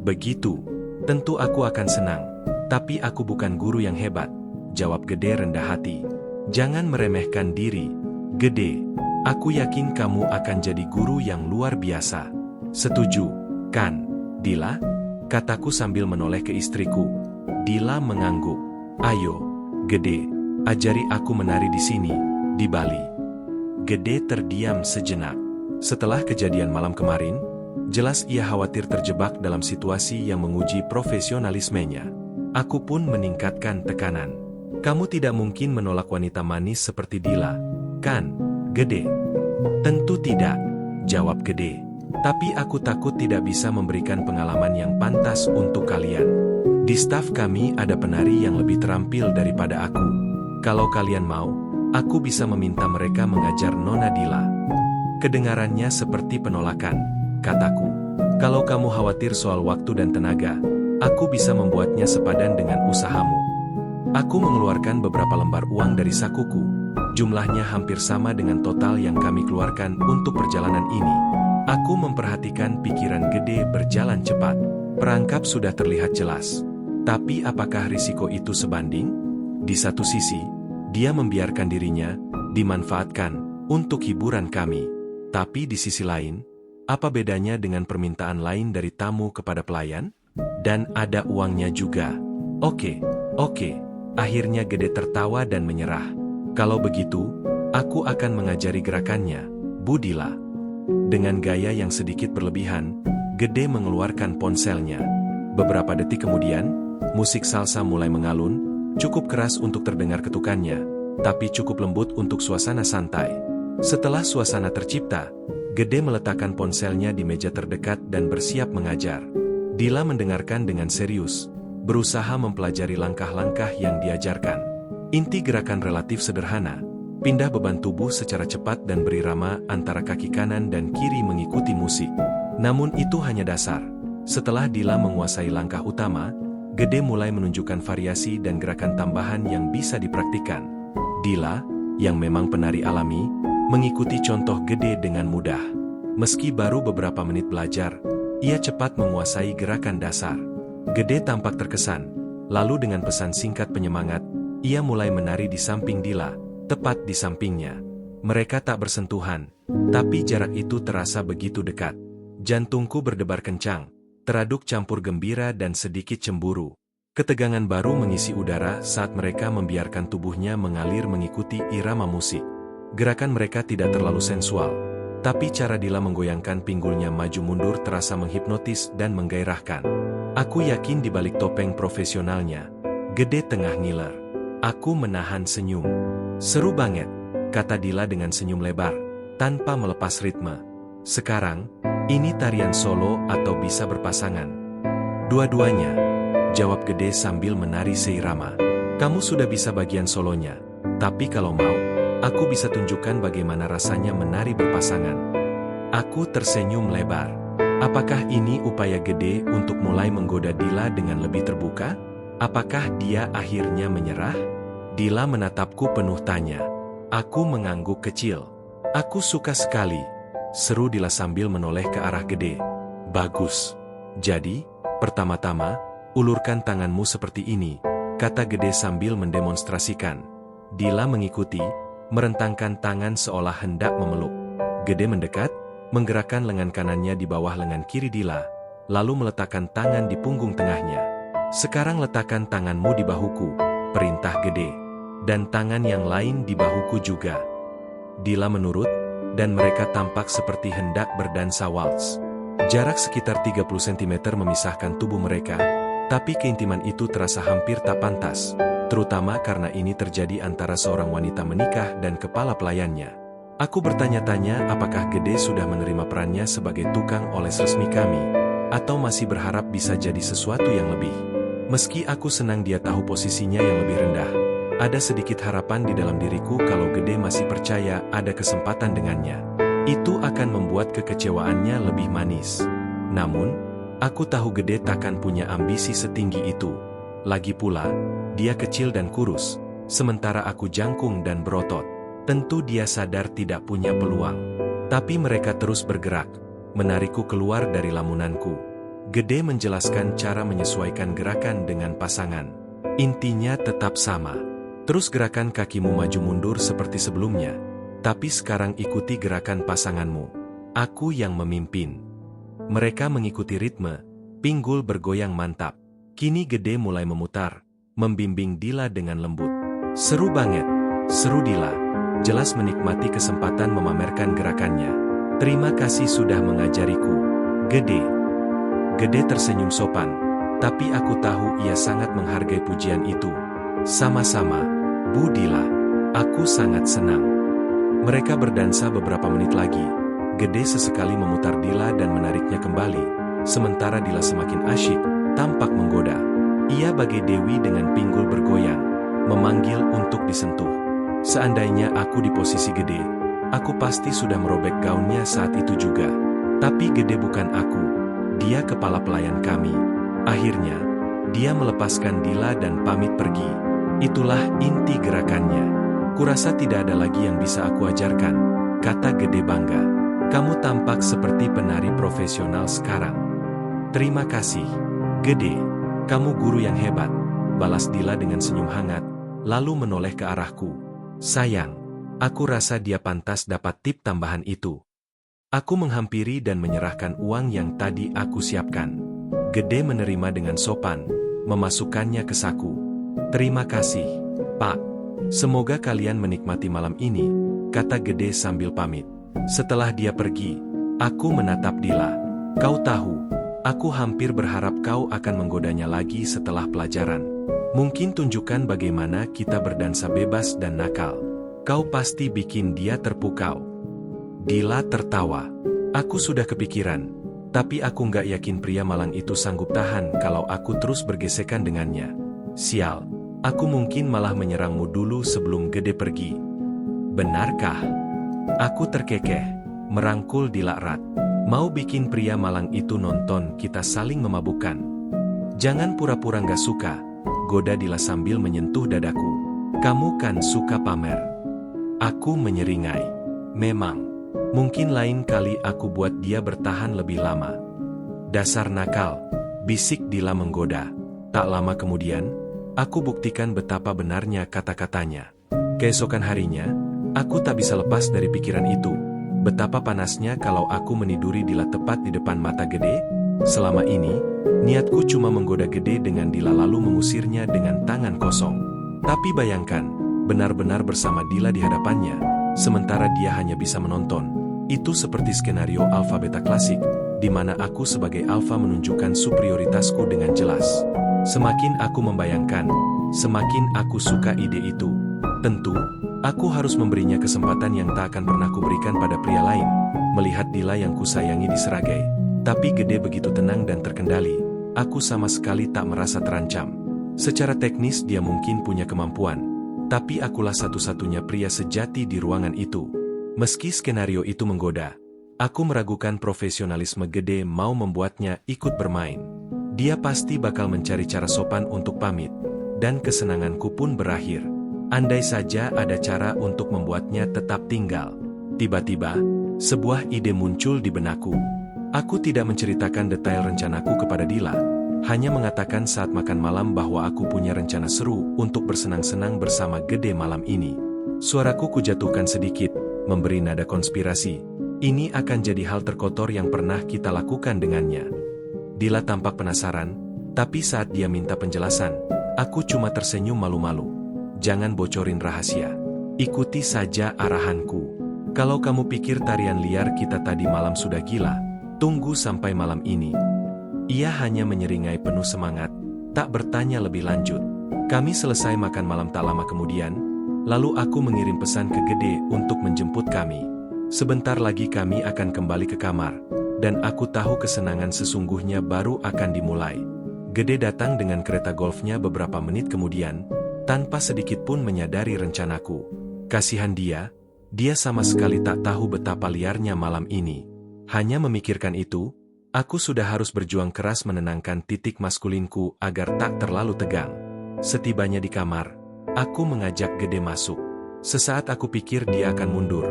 begitu. Tentu aku akan senang. Tapi aku bukan guru yang hebat, jawab Gede rendah hati. Jangan meremehkan diri, Gede. Aku yakin kamu akan jadi guru yang luar biasa. Setuju, kan, Dila? Kataku sambil menoleh ke istriku. Dila mengangguk. Ayo, Gede, ajari aku menari di sini, di Bali. Gede terdiam sejenak. Setelah kejadian malam kemarin, jelas ia khawatir terjebak dalam situasi yang menguji profesionalismenya. Aku pun meningkatkan tekanan. Kamu tidak mungkin menolak wanita manis seperti Dila, kan, Gede? Tentu tidak, jawab Gede. Tapi aku takut tidak bisa memberikan pengalaman yang pantas untuk kalian. Di staf kami ada penari yang lebih terampil daripada aku. Kalau kalian mau, aku bisa meminta mereka mengajar Nona Dila. Kedengarannya seperti penolakan, kataku. Kalau kamu khawatir soal waktu dan tenaga, aku bisa membuatnya sepadan dengan usahamu. Aku mengeluarkan beberapa lembar uang dari sakuku. Jumlahnya hampir sama dengan total yang kami keluarkan untuk perjalanan ini. Aku memperhatikan pikiran Gede berjalan cepat. Perangkap sudah terlihat jelas. Tapi apakah risiko itu sebanding? Di satu sisi, dia membiarkan dirinya dimanfaatkan untuk hiburan kami. Tapi di sisi lain, apa bedanya dengan permintaan lain dari tamu kepada pelayan? Dan ada uangnya juga. Oke. Akhirnya Gede tertawa dan menyerah. Kalau begitu, aku akan mengajari gerakannya, Bu Dila. Dengan gaya yang sedikit berlebihan, Gede mengeluarkan ponselnya. Beberapa detik kemudian, musik salsa mulai mengalun, cukup keras untuk terdengar ketukannya, tapi cukup lembut untuk suasana santai. Setelah suasana tercipta, Gede meletakkan ponselnya di meja terdekat dan bersiap mengajar. Dila mendengarkan dengan serius, berusaha mempelajari langkah-langkah yang diajarkan. Inti gerakan relatif sederhana, pindah beban tubuh secara cepat dan berirama antara kaki kanan dan kiri mengikuti musik. Namun itu hanya dasar. Setelah Dila menguasai langkah utama, Gede mulai menunjukkan variasi dan gerakan tambahan yang bisa dipraktikkan. Dila, yang memang penari alami, mengikuti contoh Gede dengan mudah. Meski baru beberapa menit belajar, ia cepat menguasai gerakan dasar. Gede tampak terkesan, lalu dengan pesan singkat penyemangat, ia mulai menari di samping Dila, tepat di sampingnya. Mereka tak bersentuhan, tapi jarak itu terasa begitu dekat. Jantungku berdebar kencang, teraduk campur gembira dan sedikit cemburu. Ketegangan baru mengisi udara saat mereka membiarkan tubuhnya mengalir mengikuti irama musik. Gerakan mereka tidak terlalu sensual, tapi cara Dila menggoyangkan pinggulnya maju mundur terasa menghipnotis dan menggairahkan. Aku yakin di balik topeng profesionalnya, Gede tengah ngiler. Aku menahan senyum. Seru banget, kata Dila dengan senyum lebar, tanpa melepas ritme. Sekarang, ini tarian solo atau bisa berpasangan? Dua-duanya, jawab Gede sambil menari seirama. Kamu sudah bisa bagian solonya, tapi kalau mau, aku bisa tunjukkan bagaimana rasanya menari berpasangan. Aku tersenyum lebar. Apakah ini upaya Gede untuk mulai menggoda Dila dengan lebih terbuka? Apakah dia akhirnya menyerah? Dila menatapku penuh tanya. Aku mengangguk kecil. Aku suka sekali, seru Dila sambil menoleh ke arah Gede. Bagus. Jadi, pertama-tama, ulurkan tanganmu seperti ini, kata Gede sambil mendemonstrasikan. Dila mengikuti, merentangkan tangan seolah hendak memeluk. Gede mendekat, menggerakkan lengan kanannya di bawah lengan kiri Dila, lalu meletakkan tangan di punggung tengahnya. Sekarang letakkan tanganmu di bahuku, perintah Gede. Dan tangan yang lain di bahuku juga. Dila menurut, dan mereka tampak seperti hendak berdansa waltz. Jarak sekitar 30 cm memisahkan tubuh mereka, tapi keintiman itu terasa hampir tak pantas, terutama karena ini terjadi antara seorang wanita menikah dan kepala pelayannya. Aku bertanya-tanya apakah Gede sudah menerima perannya sebagai tukang oles resmi kami, atau masih berharap bisa jadi sesuatu yang lebih. Meski aku senang dia tahu posisinya yang lebih rendah, ada sedikit harapan di dalam diriku kalau Gede masih percaya ada kesempatan dengannya. Itu akan membuat kekecewaannya lebih manis. Namun, aku tahu Gede takkan punya ambisi setinggi itu. Lagi pula, dia kecil dan kurus, sementara aku jangkung dan berotot. Tentu dia sadar tidak punya peluang. Tapi mereka terus bergerak, menarikku keluar dari lamunanku. Gede menjelaskan cara menyesuaikan gerakan dengan pasangan. Intinya tetap sama. Terus gerakan kakimu maju mundur seperti sebelumnya. Tapi sekarang ikuti gerakan pasanganmu. Aku yang memimpin. Mereka mengikuti ritme, pinggul bergoyang mantap. Kini Gede mulai memutar, membimbing Dila dengan lembut. Seru banget, seru Dila. Jelas menikmati kesempatan memamerkan gerakannya. Terima kasih sudah mengajariku, Gede. Gede tersenyum sopan, tapi aku tahu ia sangat menghargai pujian itu. Sama-sama, Bu Dila. Aku sangat senang. Mereka berdansa beberapa menit lagi. Gede sesekali memutar Dila dan menariknya kembali, sementara Dila semakin asyik, tampak menggoda. Ia bagai dewi dengan pinggul bergoyang, memanggil untuk disentuh. Seandainya aku di posisi Gede, aku pasti sudah merobek gaunnya saat itu juga. Tapi Gede bukan aku, dia kepala pelayan kami. Akhirnya, dia melepaskan Dila dan pamit pergi. Itulah inti gerakannya. Kurasa tidak ada lagi yang bisa aku ajarkan, kata Gede bangga. Kamu tampak seperti penari profesional sekarang. Terima kasih, Gede. Kamu guru yang hebat, balas Dila dengan senyum hangat, lalu menoleh ke arahku. Sayang, aku rasa dia pantas dapat tip tambahan itu. Aku menghampiri dan menyerahkan uang yang tadi aku siapkan. Gede menerima dengan sopan, memasukkannya ke saku. Terima kasih, Pak. Semoga kalian menikmati malam ini, kata Gede sambil pamit. Setelah dia pergi, aku menatap Dila. Kau tahu, aku hampir berharap kau akan menggodanya lagi setelah pelajaran. Mungkin tunjukkan bagaimana kita berdansa bebas dan nakal. Kau pasti bikin dia terpukau. Dila tertawa. Aku sudah kepikiran, tapi aku nggak yakin pria malang itu sanggup tahan kalau aku terus bergesekan dengannya. Sial, aku mungkin malah menyerangmu dulu sebelum Gede pergi. Benarkah? Aku terkekeh, merangkul Dila erat. Mau bikin pria malang itu nonton kita saling memabukkan. Jangan pura-pura nggak suka, goda Dila sambil menyentuh dadaku. Kamu kan suka pamer. Aku menyeringai. Memang, mungkin lain kali aku buat dia bertahan lebih lama. Dasar nakal, bisik Dila menggoda. Tak lama kemudian, aku buktikan betapa benarnya kata-katanya. Keesokan harinya, aku tak bisa lepas dari pikiran itu. Betapa panasnya kalau aku meniduri Dila tepat di depan mata Gede. Selama ini, niatku cuma menggoda Gede dengan Dila lalu mengusirnya dengan tangan kosong. Tapi bayangkan, benar-benar bersama Dila di hadapannya, sementara dia hanya bisa menonton. Itu seperti skenario alfa beta klasik, di mana aku sebagai alfa menunjukkan superioritasku dengan jelas. Semakin aku membayangkan, semakin aku suka ide itu. Tentu, aku harus memberinya kesempatan yang tak akan pernah kuberikan pada pria lain, melihat Dila yang kusayangi diseragai. Tapi Gede begitu tenang dan terkendali, aku sama sekali tak merasa terancam. Secara teknis dia mungkin punya kemampuan, tapi akulah satu-satunya pria sejati di ruangan itu. Meski skenario itu menggoda, aku meragukan profesionalisme Gede mau membuatnya ikut bermain. Dia pasti bakal mencari cara sopan untuk pamit, dan kesenanganku pun berakhir. Andai saja ada cara untuk membuatnya tetap tinggal. Tiba-tiba, sebuah ide muncul di benakku. Aku tidak menceritakan detail rencanaku kepada Dila, hanya mengatakan saat makan malam bahwa aku punya rencana seru untuk bersenang-senang bersama Gede malam ini. Suaraku kujatuhkan sedikit, memberi nada konspirasi. Ini akan jadi hal terkotor yang pernah kita lakukan dengannya. Dila tampak penasaran, tapi saat dia minta penjelasan, aku cuma tersenyum malu-malu. Jangan bocorin rahasia. Ikuti saja arahanku. Kalau kamu pikir tarian liar kita tadi malam sudah gila, tunggu sampai malam ini. Ia hanya menyeringai penuh semangat, tak bertanya lebih lanjut. Kami selesai makan malam tak lama kemudian, lalu aku mengirim pesan ke Gede untuk menjemput kami. Sebentar lagi kami akan kembali ke kamar, dan aku tahu kesenangan sesungguhnya baru akan dimulai. Gede datang dengan kereta golfnya beberapa menit kemudian, tanpa sedikit pun menyadari rencanaku. Kasihan dia sama sekali tak tahu betapa liarnya malam ini. Hanya memikirkan itu, aku sudah harus berjuang keras menenangkan titik maskulinku agar tak terlalu tegang. Setibanya di kamar, Aku mengajak Gede masuk. Sesaat aku pikir dia akan mundur,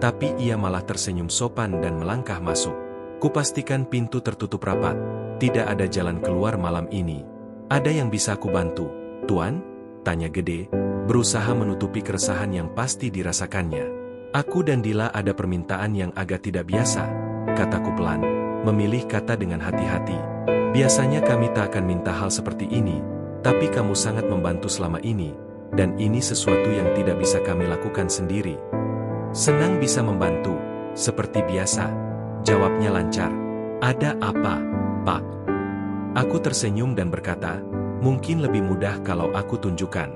tapi ia malah tersenyum sopan dan melangkah masuk. Kupastikan pintu tertutup rapat. Tidak ada jalan keluar malam ini. Ada yang bisa aku bantu, Tuan? Tanya Gede, berusaha menutupi keresahan yang pasti dirasakannya. Aku dan Dila ada permintaan yang agak tidak biasa, kataku pelan, memilih kata dengan hati-hati. Biasanya kami tak akan minta hal seperti ini, tapi kamu sangat membantu selama ini, dan ini sesuatu yang tidak bisa kami lakukan sendiri. Senang bisa membantu, seperti biasa, jawabnya lancar. Ada apa, Pak? Aku tersenyum dan berkata, mungkin lebih mudah kalau aku tunjukkan.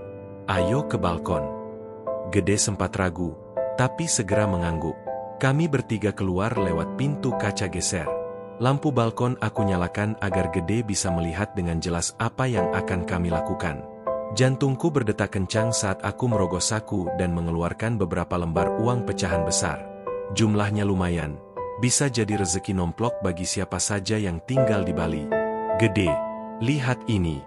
Ayo ke balkon. Gede sempat ragu, tapi segera mengangguk. Kami bertiga keluar lewat pintu kaca geser. Lampu balkon aku nyalakan agar Gede bisa melihat dengan jelas apa yang akan kami lakukan. Jantungku berdetak kencang saat aku merogoh saku dan mengeluarkan beberapa lembar uang pecahan besar. Jumlahnya lumayan, bisa jadi rezeki nomplok bagi siapa saja yang tinggal di Bali. Gede, lihat ini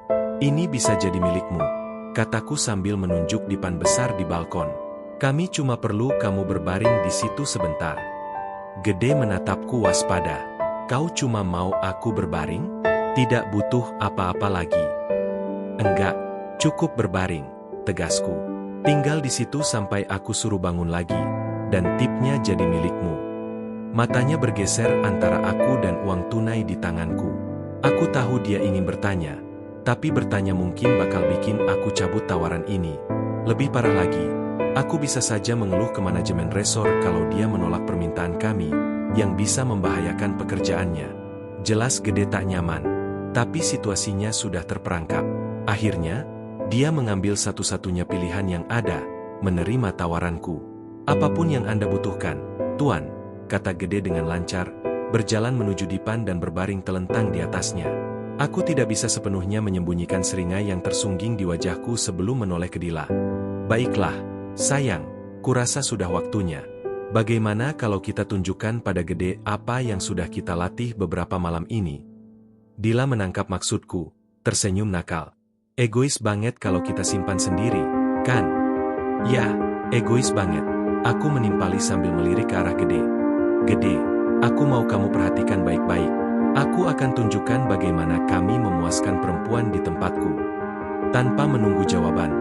bisa jadi milikmu, kataku sambil menunjuk dipan besar di balkon. Kami cuma perlu kamu berbaring di situ sebentar. Gede menatapku waspada. Kau cuma mau aku berbaring? Tidak butuh apa-apa lagi. Enggak, cukup berbaring, tegasku. Tinggal di situ sampai aku suruh bangun lagi, dan tipnya jadi milikmu. Matanya bergeser antara aku dan uang tunai di tanganku. Aku tahu dia ingin bertanya, tapi bertanya mungkin bakal bikin aku cabut tawaran ini. Lebih parah lagi, aku bisa saja mengeluh ke manajemen resor kalau dia menolak permintaan kami, yang bisa membahayakan pekerjaannya. Jelas Gede tak nyaman, tapi situasinya sudah terperangkap. Akhirnya, dia mengambil satu-satunya pilihan yang ada, menerima tawaranku. Apapun yang Anda butuhkan, Tuan, kata Gede dengan lancar, berjalan menuju dipan dan berbaring telentang di atasnya. Aku tidak bisa sepenuhnya menyembunyikan seringai yang tersungging di wajahku sebelum menoleh ke Dila. Baiklah, sayang, kurasa sudah waktunya. Bagaimana kalau kita tunjukkan pada Gede apa yang sudah kita latih beberapa malam ini? Dila menangkap maksudku, tersenyum nakal. Egois banget kalau kita simpan sendiri, kan? Ya, egois banget. Aku menimpali sambil melirik ke arah Gede. Gede, aku mau kamu perhatikan baik-baik. Aku akan tunjukkan bagaimana kami memuaskan perempuan di tempatku. Tanpa menunggu jawaban,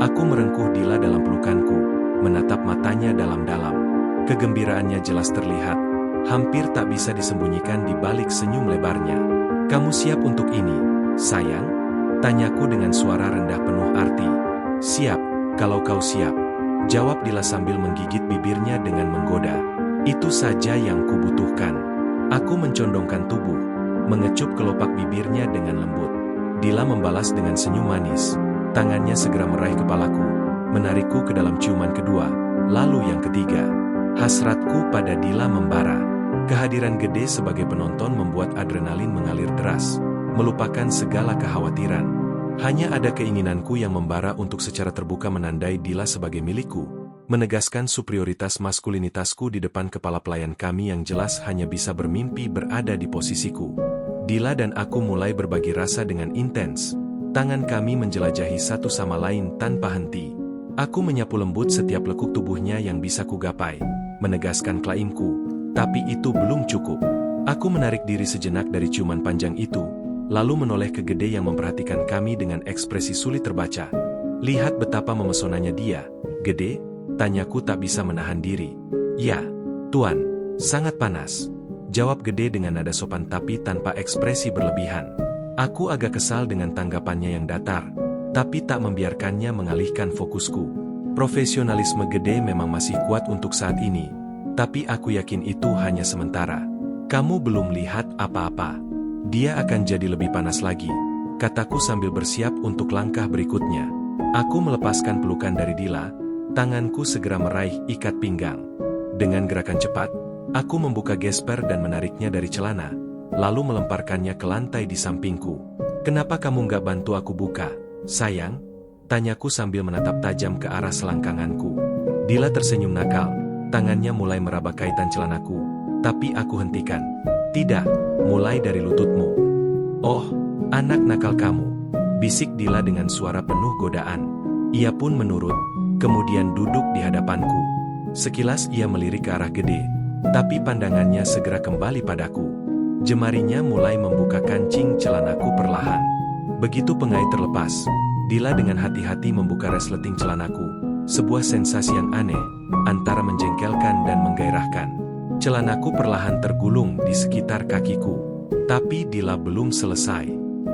aku merengkuh Dila dalam pelukanku, menatap matanya dalam-dalam. Kegembiraannya jelas terlihat, hampir tak bisa disembunyikan di balik senyum lebarnya. Kamu siap untuk ini, sayang? Tanyaku dengan suara rendah penuh arti. Siap, kalau kau siap, jawab Dila sambil menggigit bibirnya dengan menggoda. Itu saja yang kubutuhkan. Aku mencondongkan tubuh, mengecup kelopak bibirnya dengan lembut. Dila membalas dengan senyum manis. Tangannya segera meraih kepalaku, menarikku ke dalam ciuman kedua, lalu yang ketiga. Hasratku pada Dila membara. Kehadiran Gede sebagai penonton membuat adrenalin mengalir deras, melupakan segala kekhawatiran. Hanya ada keinginanku yang membara untuk secara terbuka menandai Dila sebagai milikku, menegaskan superioritas maskulinitasku di depan kepala pelayan kami yang jelas hanya bisa bermimpi berada di posisiku. Dila dan aku mulai berbagi rasa dengan intens. Tangan kami menjelajahi satu sama lain tanpa henti. Aku menyapu lembut setiap lekuk tubuhnya yang bisa kugapai, menegaskan klaimku, tapi itu belum cukup. Aku menarik diri sejenak dari ciuman panjang itu, lalu menoleh ke Gede yang memperhatikan kami dengan ekspresi sulit terbaca. Lihat betapa memesonanya dia, Gede, tanyaku tak bisa menahan diri. Ya, Tuan, sangat panas, jawab Gede dengan nada sopan tapi tanpa ekspresi berlebihan. Aku agak kesal dengan tanggapannya yang datar, tapi tak membiarkannya mengalihkan fokusku. Profesionalisme Gede memang masih kuat untuk saat ini, tapi aku yakin itu hanya sementara. Kamu belum lihat apa-apa. Dia akan jadi lebih panas lagi, kataku sambil bersiap untuk langkah berikutnya. Aku melepaskan pelukan dari Dila, tanganku segera meraih ikat pinggang. Dengan gerakan cepat, aku membuka gesper dan menariknya dari celana, lalu melemparkannya ke lantai di sampingku. Kenapa kamu nggak bantu aku buka, sayang? Tanyaku sambil menatap tajam ke arah selangkanganku. Dila tersenyum nakal, tangannya mulai meraba kaitan celanaku, tapi aku hentikan. Tidak, mulai dari lututmu. Oh, anak nakal kamu, bisik Dila dengan suara penuh godaan. Ia pun menurut, kemudian duduk di hadapanku. Sekilas ia melirik ke arah Gede, tapi pandangannya segera kembali padaku. Jemarinya mulai membuka kancing celanaku perlahan. Begitu pengait terlepas, Dila dengan hati-hati membuka resleting celanaku. Sebuah sensasi yang aneh, antara menjengkelkan dan menggairahkan. Celanaku perlahan tergulung di sekitar kakiku. Tapi Dila belum selesai.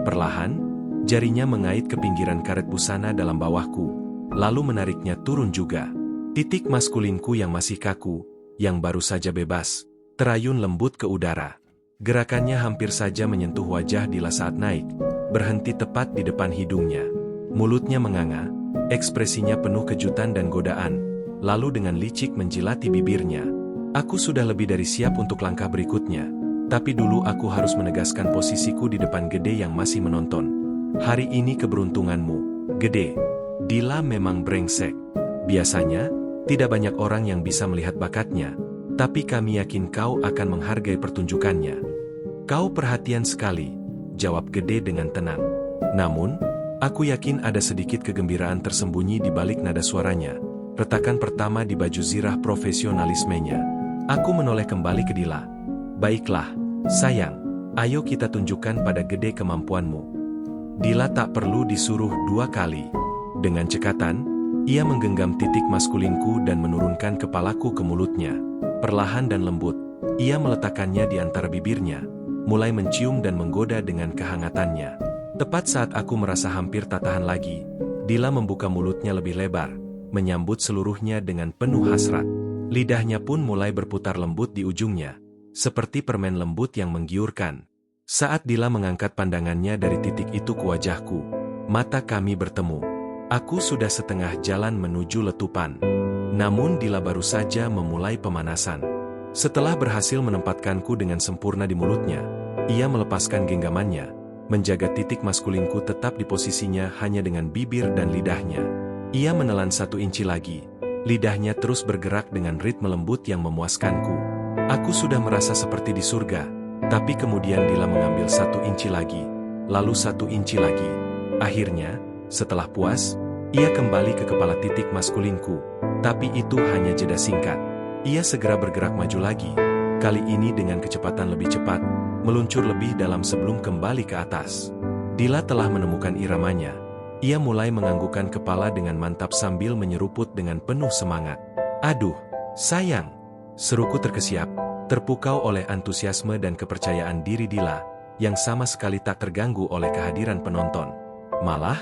Perlahan, jarinya mengait ke pinggiran karet busana dalam bawahku, lalu menariknya turun juga. Titik maskulinku yang masih kaku, yang baru saja bebas, terayun lembut ke udara. Gerakannya hampir saja menyentuh wajah Dila saat naik, berhenti tepat di depan hidungnya. Mulutnya menganga, ekspresinya penuh kejutan dan godaan, lalu dengan licik menjilati bibirnya. Aku sudah lebih dari siap untuk langkah berikutnya, tapi dulu aku harus menegaskan posisiku di depan Gede yang masih menonton. Hari ini keberuntunganmu, Gede. Dila memang brengsek. Biasanya, tidak banyak orang yang bisa melihat bakatnya, tapi kami yakin kau akan menghargai pertunjukannya. Kau perhatian sekali, jawab Gede dengan tenang. Namun, aku yakin ada sedikit kegembiraan tersembunyi di balik nada suaranya. Retakan pertama di baju zirah profesionalismenya. Aku menoleh kembali ke Dila. Baiklah, sayang, ayo kita tunjukkan pada Gede kemampuanmu. Dila tak perlu disuruh 2 kali. Dengan cekatan, ia menggenggam titik maskulinku dan menurunkan kepalaku ke mulutnya. Perlahan dan lembut, ia meletakkannya di antara bibirnya, mulai mencium dan menggoda dengan kehangatannya. Tepat saat aku merasa hampir tak tahan lagi, Dila membuka mulutnya lebih lebar, menyambut seluruhnya dengan penuh hasrat. Lidahnya pun mulai berputar lembut di ujungnya, seperti permen lembut yang menggiurkan. Saat Dila mengangkat pandangannya dari titik itu ke wajahku, mata kami bertemu. Aku sudah setengah jalan menuju letupan. Namun Dila baru saja memulai pemanasan. Setelah berhasil menempatkanku dengan sempurna di mulutnya, ia melepaskan genggamannya, menjaga titik maskulinku tetap di posisinya hanya dengan bibir dan lidahnya. Ia menelan 1 inci lagi. Lidahnya terus bergerak dengan ritme lembut yang memuaskanku. Aku sudah merasa seperti di surga, tapi kemudian Dila mengambil 1 inci lagi, lalu 1 inci lagi. Akhirnya, setelah puas, ia kembali ke kepala titik maskulinku, tapi itu hanya jeda singkat. Ia segera bergerak maju lagi, kali ini dengan kecepatan lebih cepat, meluncur lebih dalam sebelum kembali ke atas. Dila telah menemukan iramanya. Ia mulai menganggukkan kepala dengan mantap sambil menyeruput dengan penuh semangat. Aduh, sayang! Seruku terkesiap, terpukau oleh antusiasme dan kepercayaan diri Dila, yang sama sekali tak terganggu oleh kehadiran penonton. Malah,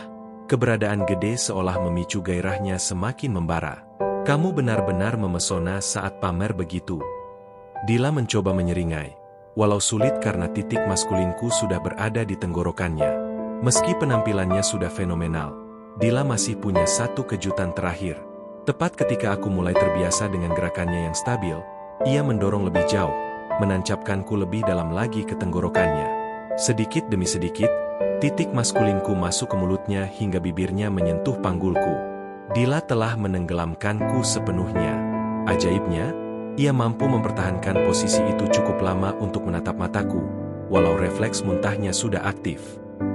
keberadaan Gede seolah memicu gairahnya semakin membara. Kamu benar-benar memesona saat pamer begitu. Dila mencoba menyeringai, walau sulit karena titik maskulinku sudah berada di tenggorokannya. Meski penampilannya sudah fenomenal, Dila masih punya 1 kejutan terakhir. Tepat ketika aku mulai terbiasa dengan gerakannya yang stabil, ia mendorong lebih jauh, menancapkanku lebih dalam lagi ke tenggorokannya. Sedikit demi sedikit, titik maskulinku masuk ke mulutnya hingga bibirnya menyentuh panggulku. Dila telah menenggelamkanku sepenuhnya. Ajaibnya, ia mampu mempertahankan posisi itu cukup lama untuk menatap mataku, walau refleks muntahnya sudah aktif.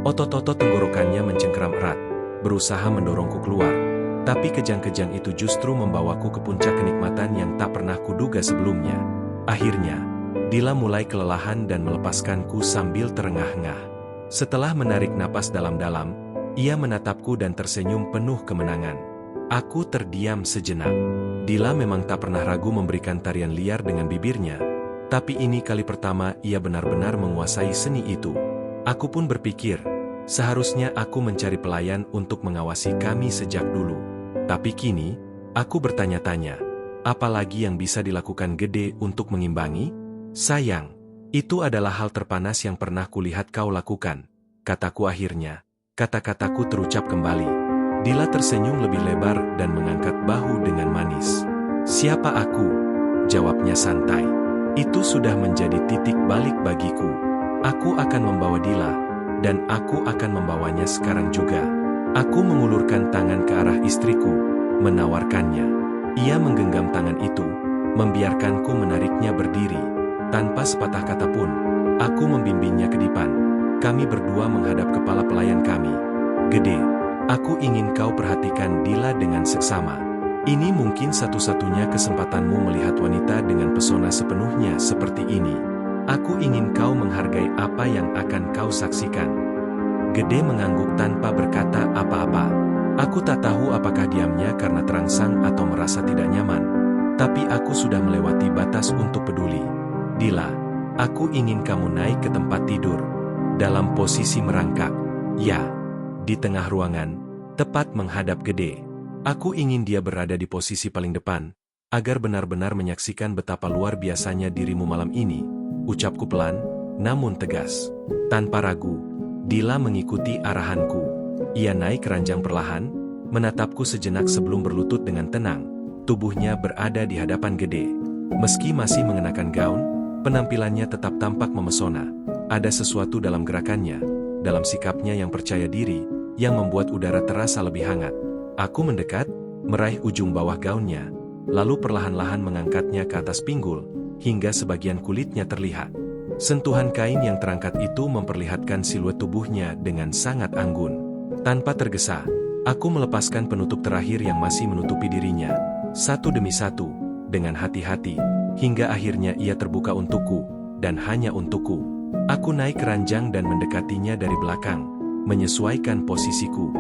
Otot-otot tenggorokannya mencengkeram erat, berusaha mendorongku keluar, tapi kejang-kejang itu justru membawaku ke puncak kenikmatan yang tak pernah kuduga sebelumnya. Akhirnya, Dila mulai kelelahan dan melepaskanku sambil terengah-engah. Setelah menarik napas dalam-dalam, ia menatapku dan tersenyum penuh kemenangan. Aku terdiam sejenak. Dila memang tak pernah ragu memberikan tarian liar dengan bibirnya, tapi ini kali pertama ia benar-benar menguasai seni itu. Aku pun berpikir, seharusnya aku mencari pelayan untuk mengawasi kami sejak dulu. Tapi kini, aku bertanya-tanya, apa lagi yang bisa dilakukan Gede untuk mengimbangi? Sayang, itu adalah hal terpanas yang pernah kulihat kau lakukan, kataku akhirnya. Kata-kataku terucap kembali. Dila tersenyum lebih lebar dan mengangkat bahu dengan manis. Siapa aku? Jawabnya santai. Itu sudah menjadi titik balik bagiku. Aku akan membawa Dila, dan aku akan membawanya sekarang juga. Aku mengulurkan tangan ke arah istriku, menawarkannya. Ia menggenggam tangan itu, membiarkanku menariknya berdiri. Tanpa sepatah kata pun, aku membimbingnya ke depan. Kami berdua menghadap kepala pelayan kami. Gede, Aku ingin kau perhatikan Dila dengan seksama. Ini mungkin satu-satunya kesempatanmu melihat wanita dengan pesona sepenuhnya seperti ini. Aku ingin kau menghargai apa yang akan kau saksikan. Gede mengangguk tanpa berkata apa-apa. Aku tak tahu apakah diamnya karena terangsang atau merasa tidak nyaman. Tapi aku sudah melewati batas untuk peduli. Dila, aku ingin kamu naik ke tempat tidur. Dalam posisi merangkak. Ya. Di tengah ruangan, tepat menghadap Gede. Aku ingin dia berada di posisi paling depan, agar benar-benar menyaksikan betapa luar biasanya dirimu malam ini. Ucapku pelan, namun tegas. Tanpa ragu, Dila mengikuti arahanku. Ia naik ranjang perlahan, menatapku sejenak sebelum berlutut dengan tenang. Tubuhnya berada di hadapan Gede. Meski masih mengenakan gaun, penampilannya tetap tampak memesona. Ada sesuatu dalam gerakannya, dalam sikapnya yang percaya diri, yang membuat udara terasa lebih hangat. Aku mendekat, meraih ujung bawah gaunnya, lalu perlahan-lahan mengangkatnya ke atas pinggul, hingga sebagian kulitnya terlihat. Sentuhan kain yang terangkat itu memperlihatkan siluet tubuhnya dengan sangat anggun. Tanpa tergesa, aku melepaskan penutup terakhir yang masih menutupi dirinya, satu demi satu, dengan hati-hati, hingga akhirnya ia terbuka untukku, dan hanya untukku. Aku naik ke ranjang dan mendekatinya dari belakang, menyesuaikan posisiku.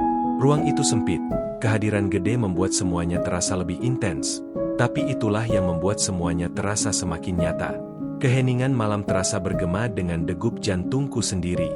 Ruang itu sempit, kehadiran Gede membuat semuanya terasa lebih intens, tapi itulah yang membuat semuanya terasa semakin nyata. Keheningan malam terasa bergema dengan degup jantungku sendiri.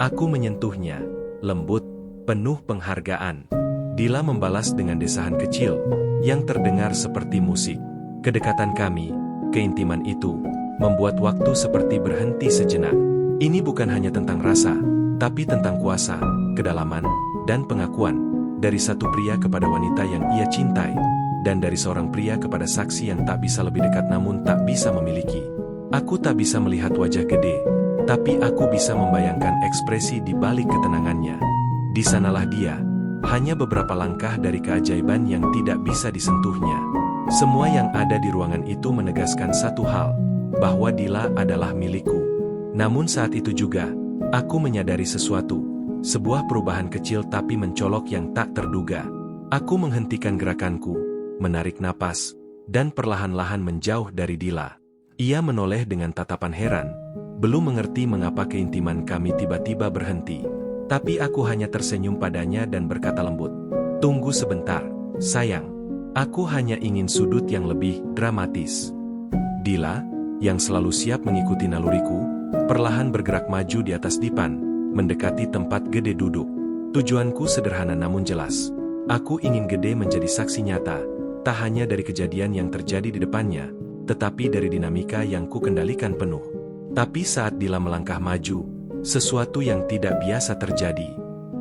Aku menyentuhnya, lembut, penuh penghargaan. Dila membalas dengan desahan kecil, yang terdengar seperti musik. Kedekatan kami, keintiman itu, membuat waktu seperti berhenti sejenak. Ini bukan hanya tentang rasa, tapi tentang kuasa, kedalaman, dan pengakuan, dari satu pria kepada wanita yang ia cintai, dan dari seorang pria kepada saksi yang tak bisa lebih dekat namun tak bisa memiliki. Aku tak bisa melihat wajah Gede, tapi aku bisa membayangkan ekspresi di balik ketenangannya. Di sanalah dia, hanya beberapa langkah dari keajaiban yang tidak bisa disentuhnya. Semua yang ada di ruangan itu menegaskan satu hal, bahwa Dila adalah milikku. Namun saat itu juga, aku menyadari sesuatu, sebuah perubahan kecil tapi mencolok yang tak terduga. Aku menghentikan gerakanku, menarik napas, dan perlahan-lahan menjauh dari Dila. Ia menoleh dengan tatapan heran, belum mengerti mengapa keintiman kami tiba-tiba berhenti. Tapi aku hanya tersenyum padanya dan berkata lembut, "Tunggu sebentar, sayang. Aku hanya ingin sudut yang lebih dramatis." Dila, yang selalu siap mengikuti naluriku, perlahan bergerak maju di atas dipan, mendekati tempat Gede duduk. Tujuanku sederhana namun jelas. Aku ingin Gede menjadi saksi nyata, tak hanya dari kejadian yang terjadi di depannya, tetapi dari dinamika yang ku kendalikan penuh. Tapi saat Dila melangkah maju, sesuatu yang tidak biasa terjadi.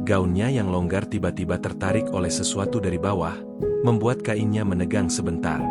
Gaunnya yang longgar tiba-tiba tertarik oleh sesuatu dari bawah, membuat kainnya menegang sebentar.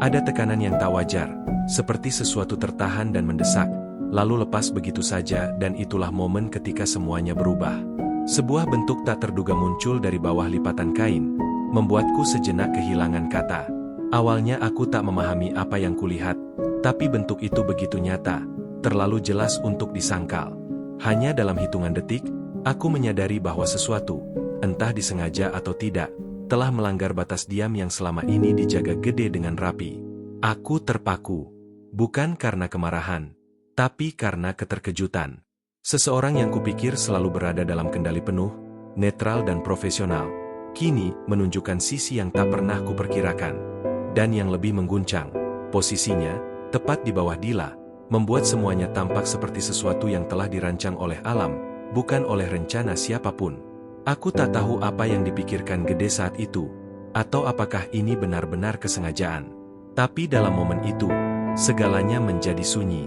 Ada tekanan yang tak wajar, seperti sesuatu tertahan dan mendesak, lalu lepas begitu saja, dan itulah momen ketika semuanya berubah. Sebuah bentuk tak terduga muncul dari bawah lipatan kain, membuatku sejenak kehilangan kata. Awalnya aku tak memahami apa yang kulihat, tapi bentuk itu begitu nyata, terlalu jelas untuk disangkal. Hanya dalam hitungan detik, aku menyadari bahwa sesuatu, entah disengaja atau tidak, telah melanggar batas diam yang selama ini dijaga Gede dengan rapi. Aku terpaku, bukan karena kemarahan, tapi karena keterkejutan. Seseorang yang kupikir selalu berada dalam kendali penuh, netral dan profesional, kini menunjukkan sisi yang tak pernah kuperkirakan. Dan yang lebih mengguncang, posisinya, tepat di bawah Dila, membuat semuanya tampak seperti sesuatu yang telah dirancang oleh alam, bukan oleh rencana siapapun. Aku tak tahu apa yang dipikirkan Gede saat itu, atau apakah ini benar-benar kesengajaan. Tapi dalam momen itu, segalanya menjadi sunyi.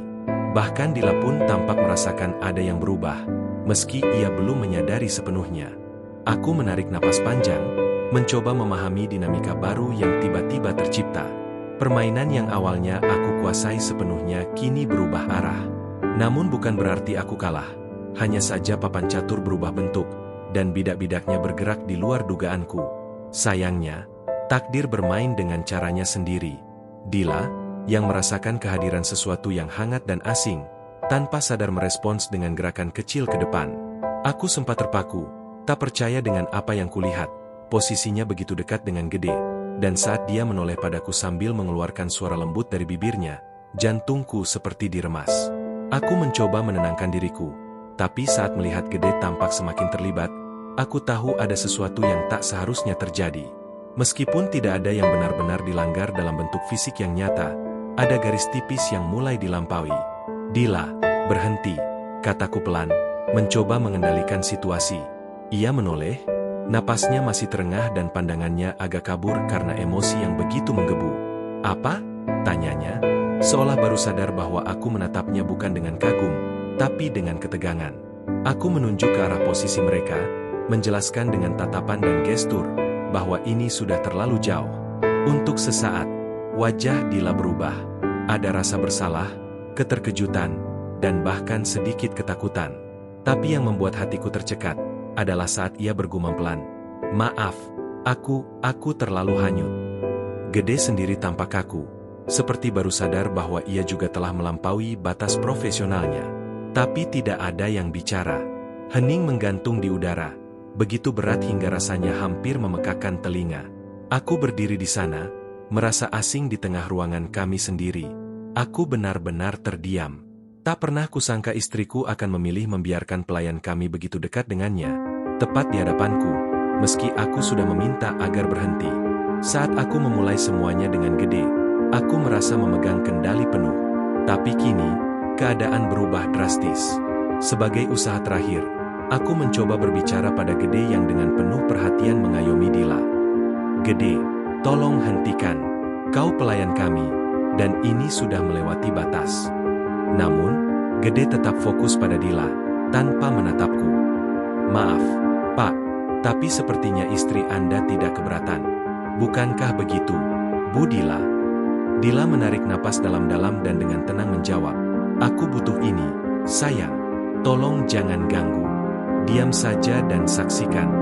Bahkan Dila pun tampak merasakan ada yang berubah, meski ia belum menyadari sepenuhnya. Aku menarik napas panjang, mencoba memahami dinamika baru yang tiba-tiba tercipta. Permainan yang awalnya aku kuasai sepenuhnya kini berubah arah. Namun bukan berarti aku kalah. Hanya saja papan catur berubah bentuk, dan bidak-bidaknya bergerak di luar dugaanku. Sayangnya, takdir bermain dengan caranya sendiri. Dila, yang merasakan kehadiran sesuatu yang hangat dan asing, tanpa sadar merespons dengan gerakan kecil ke depan. Aku sempat terpaku, Tak percaya dengan apa yang kulihat, posisinya begitu dekat dengan Gede, dan saat dia menoleh padaku sambil mengeluarkan suara lembut dari bibirnya, jantungku seperti diremas. Aku mencoba menenangkan diriku, tapi saat melihat Gede tampak semakin terlibat, aku tahu ada sesuatu yang tak seharusnya terjadi. Meskipun tidak ada yang benar-benar dilanggar dalam bentuk fisik yang nyata, ada garis tipis yang mulai dilampaui. "Dila, berhenti," kataku pelan, mencoba mengendalikan situasi. Ia menoleh, napasnya masih terengah dan pandangannya agak kabur karena emosi yang begitu menggebu. "Apa?" tanyanya, seolah baru sadar bahwa aku menatapnya bukan dengan kagum, tapi dengan ketegangan. Aku menunjuk ke arah posisi mereka, menjelaskan dengan tatapan dan gestur, bahwa ini sudah terlalu jauh. Untuk sesaat, wajah Dila berubah. Ada rasa bersalah, keterkejutan, dan bahkan sedikit ketakutan. Tapi yang membuat hatiku tercekat, adalah saat ia bergumam pelan, "Maaf, aku terlalu hanyut." Gede sendiri tampak kaku, seperti baru sadar bahwa ia juga telah melampaui batas profesionalnya. Tapi tidak ada yang bicara. Hening menggantung di udara, begitu berat hingga rasanya hampir memekakkan telinga. Aku berdiri di sana, merasa asing di tengah ruangan kami sendiri. Aku benar-benar terdiam. Tak pernah kusangka istriku akan memilih membiarkan pelayan kami begitu dekat dengannya, tepat di hadapanku, meski aku sudah meminta agar berhenti. Saat aku memulai semuanya dengan Gede, aku merasa memegang kendali penuh. Tapi kini, keadaan berubah drastis. Sebagai usaha terakhir, aku mencoba berbicara pada Gede yang dengan penuh perhatian mengayomi Dila. "Gede, tolong hentikan. Kau pelayan kami, dan ini sudah melewati batas." Namun, Gede tetap fokus pada Dila, tanpa menatapku. "Maaf, Pak, tapi sepertinya istri Anda tidak keberatan. Bukankah begitu, Bu Dila?" Dila menarik napas dalam-dalam dan dengan tenang menjawab, "Aku butuh ini, sayang. Tolong jangan ganggu. Diam saja dan saksikan."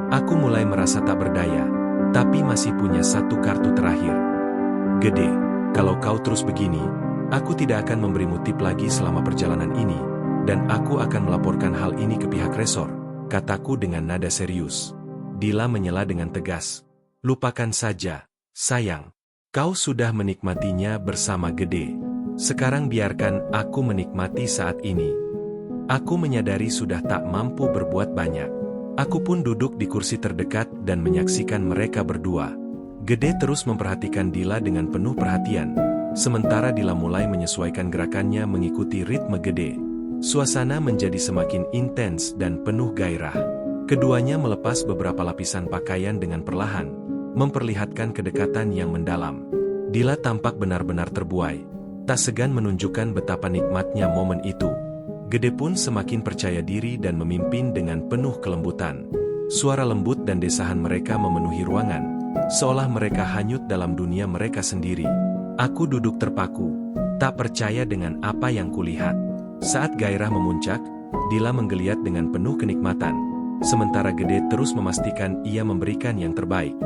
Aku mulai merasa tak berdaya, tapi masih punya satu kartu terakhir. "Gede, kalau kau terus begini, aku tidak akan memberimu tip lagi selama perjalanan ini, dan aku akan melaporkan hal ini ke pihak resor," kataku dengan nada serius. Dila menyela dengan tegas, "Lupakan saja, sayang. Kau sudah menikmatinya bersama Gede. Sekarang biarkan aku menikmati saat ini." Aku menyadari sudah tak mampu berbuat banyak. Aku pun duduk di kursi terdekat dan menyaksikan mereka berdua. Gede terus memperhatikan Dila dengan penuh perhatian, sementara Dila mulai menyesuaikan gerakannya mengikuti ritme Gede. Suasana menjadi semakin intens dan penuh gairah. Keduanya melepas beberapa lapisan pakaian dengan perlahan, memperlihatkan kedekatan yang mendalam. Dila tampak benar-benar terbuai, tak segan menunjukkan betapa nikmatnya momen itu. Gede pun semakin percaya diri dan memimpin dengan penuh kelembutan. Suara lembut dan desahan mereka memenuhi ruangan, seolah mereka hanyut dalam dunia mereka sendiri. Aku duduk terpaku, tak percaya dengan apa yang kulihat. Saat gairah memuncak, Dila menggeliat dengan penuh kenikmatan, sementara Gede terus memastikan ia memberikan yang terbaik.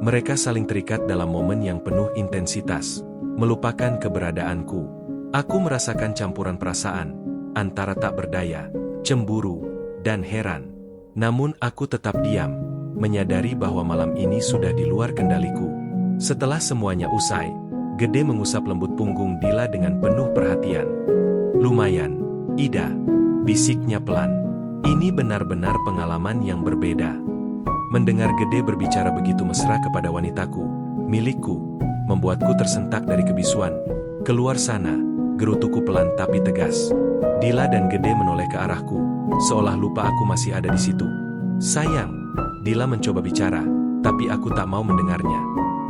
Mereka saling terikat dalam momen yang penuh intensitas, melupakan keberadaanku. Aku merasakan campuran perasaan, antara tak berdaya, cemburu, dan heran. Namun aku tetap diam, menyadari bahwa malam ini sudah di luar kendaliku. Setelah semuanya usai, Gede mengusap lembut punggung Dila dengan penuh perhatian. "Lumayan, Ida," bisiknya pelan. "Ini benar-benar pengalaman yang berbeda." Mendengar Gede berbicara begitu mesra kepada wanitaku, milikku, membuatku tersentak dari kebisuan. "Keluar sana," gerutuku pelan tapi tegas. Dila dan Gede menoleh ke arahku, seolah lupa aku masih ada di situ. "Sayang," Dila mencoba bicara, tapi aku tak mau mendengarnya.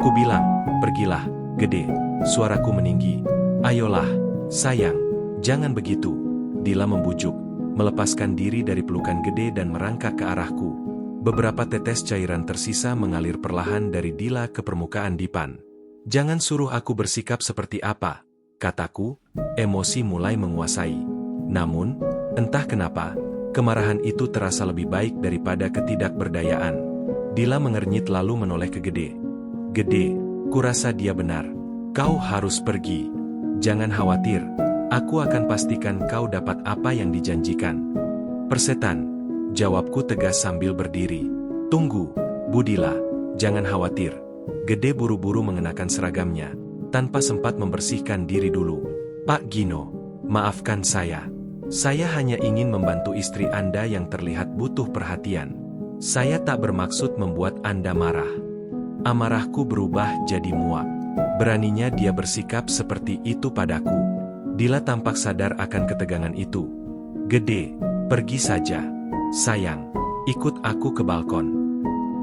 Ku bilang, "Pergilah, Gede." Suaraku meninggi. "Ayolah, sayang, jangan begitu." Dila membujuk, melepaskan diri dari pelukan Gede dan merangkak ke arahku. Beberapa tetes cairan tersisa mengalir perlahan dari Dila ke permukaan dipan. "Jangan suruh aku bersikap seperti apa," kataku, emosi mulai menguasai. Namun, entah kenapa, kemarahan itu terasa lebih baik daripada ketidakberdayaan. Dila mengernyit lalu menoleh ke Gede. "Gede, kurasa dia benar. Kau harus pergi. Jangan khawatir, aku akan pastikan kau dapat apa yang dijanjikan." "Persetan," Jawabku tegas sambil berdiri. Tunggu, Budila, jangan khawatir. Gede buru-buru mengenakan seragamnya, tanpa sempat membersihkan diri dulu. Pak Gino, maafkan saya. Saya hanya ingin membantu istri Anda yang terlihat butuh perhatian. Saya tak bermaksud membuat Anda marah. Amarahku berubah jadi muak. Beraninya dia bersikap seperti itu padaku. Dila tampak sadar akan ketegangan itu. Gede, pergi saja. Sayang, ikut aku ke balkon.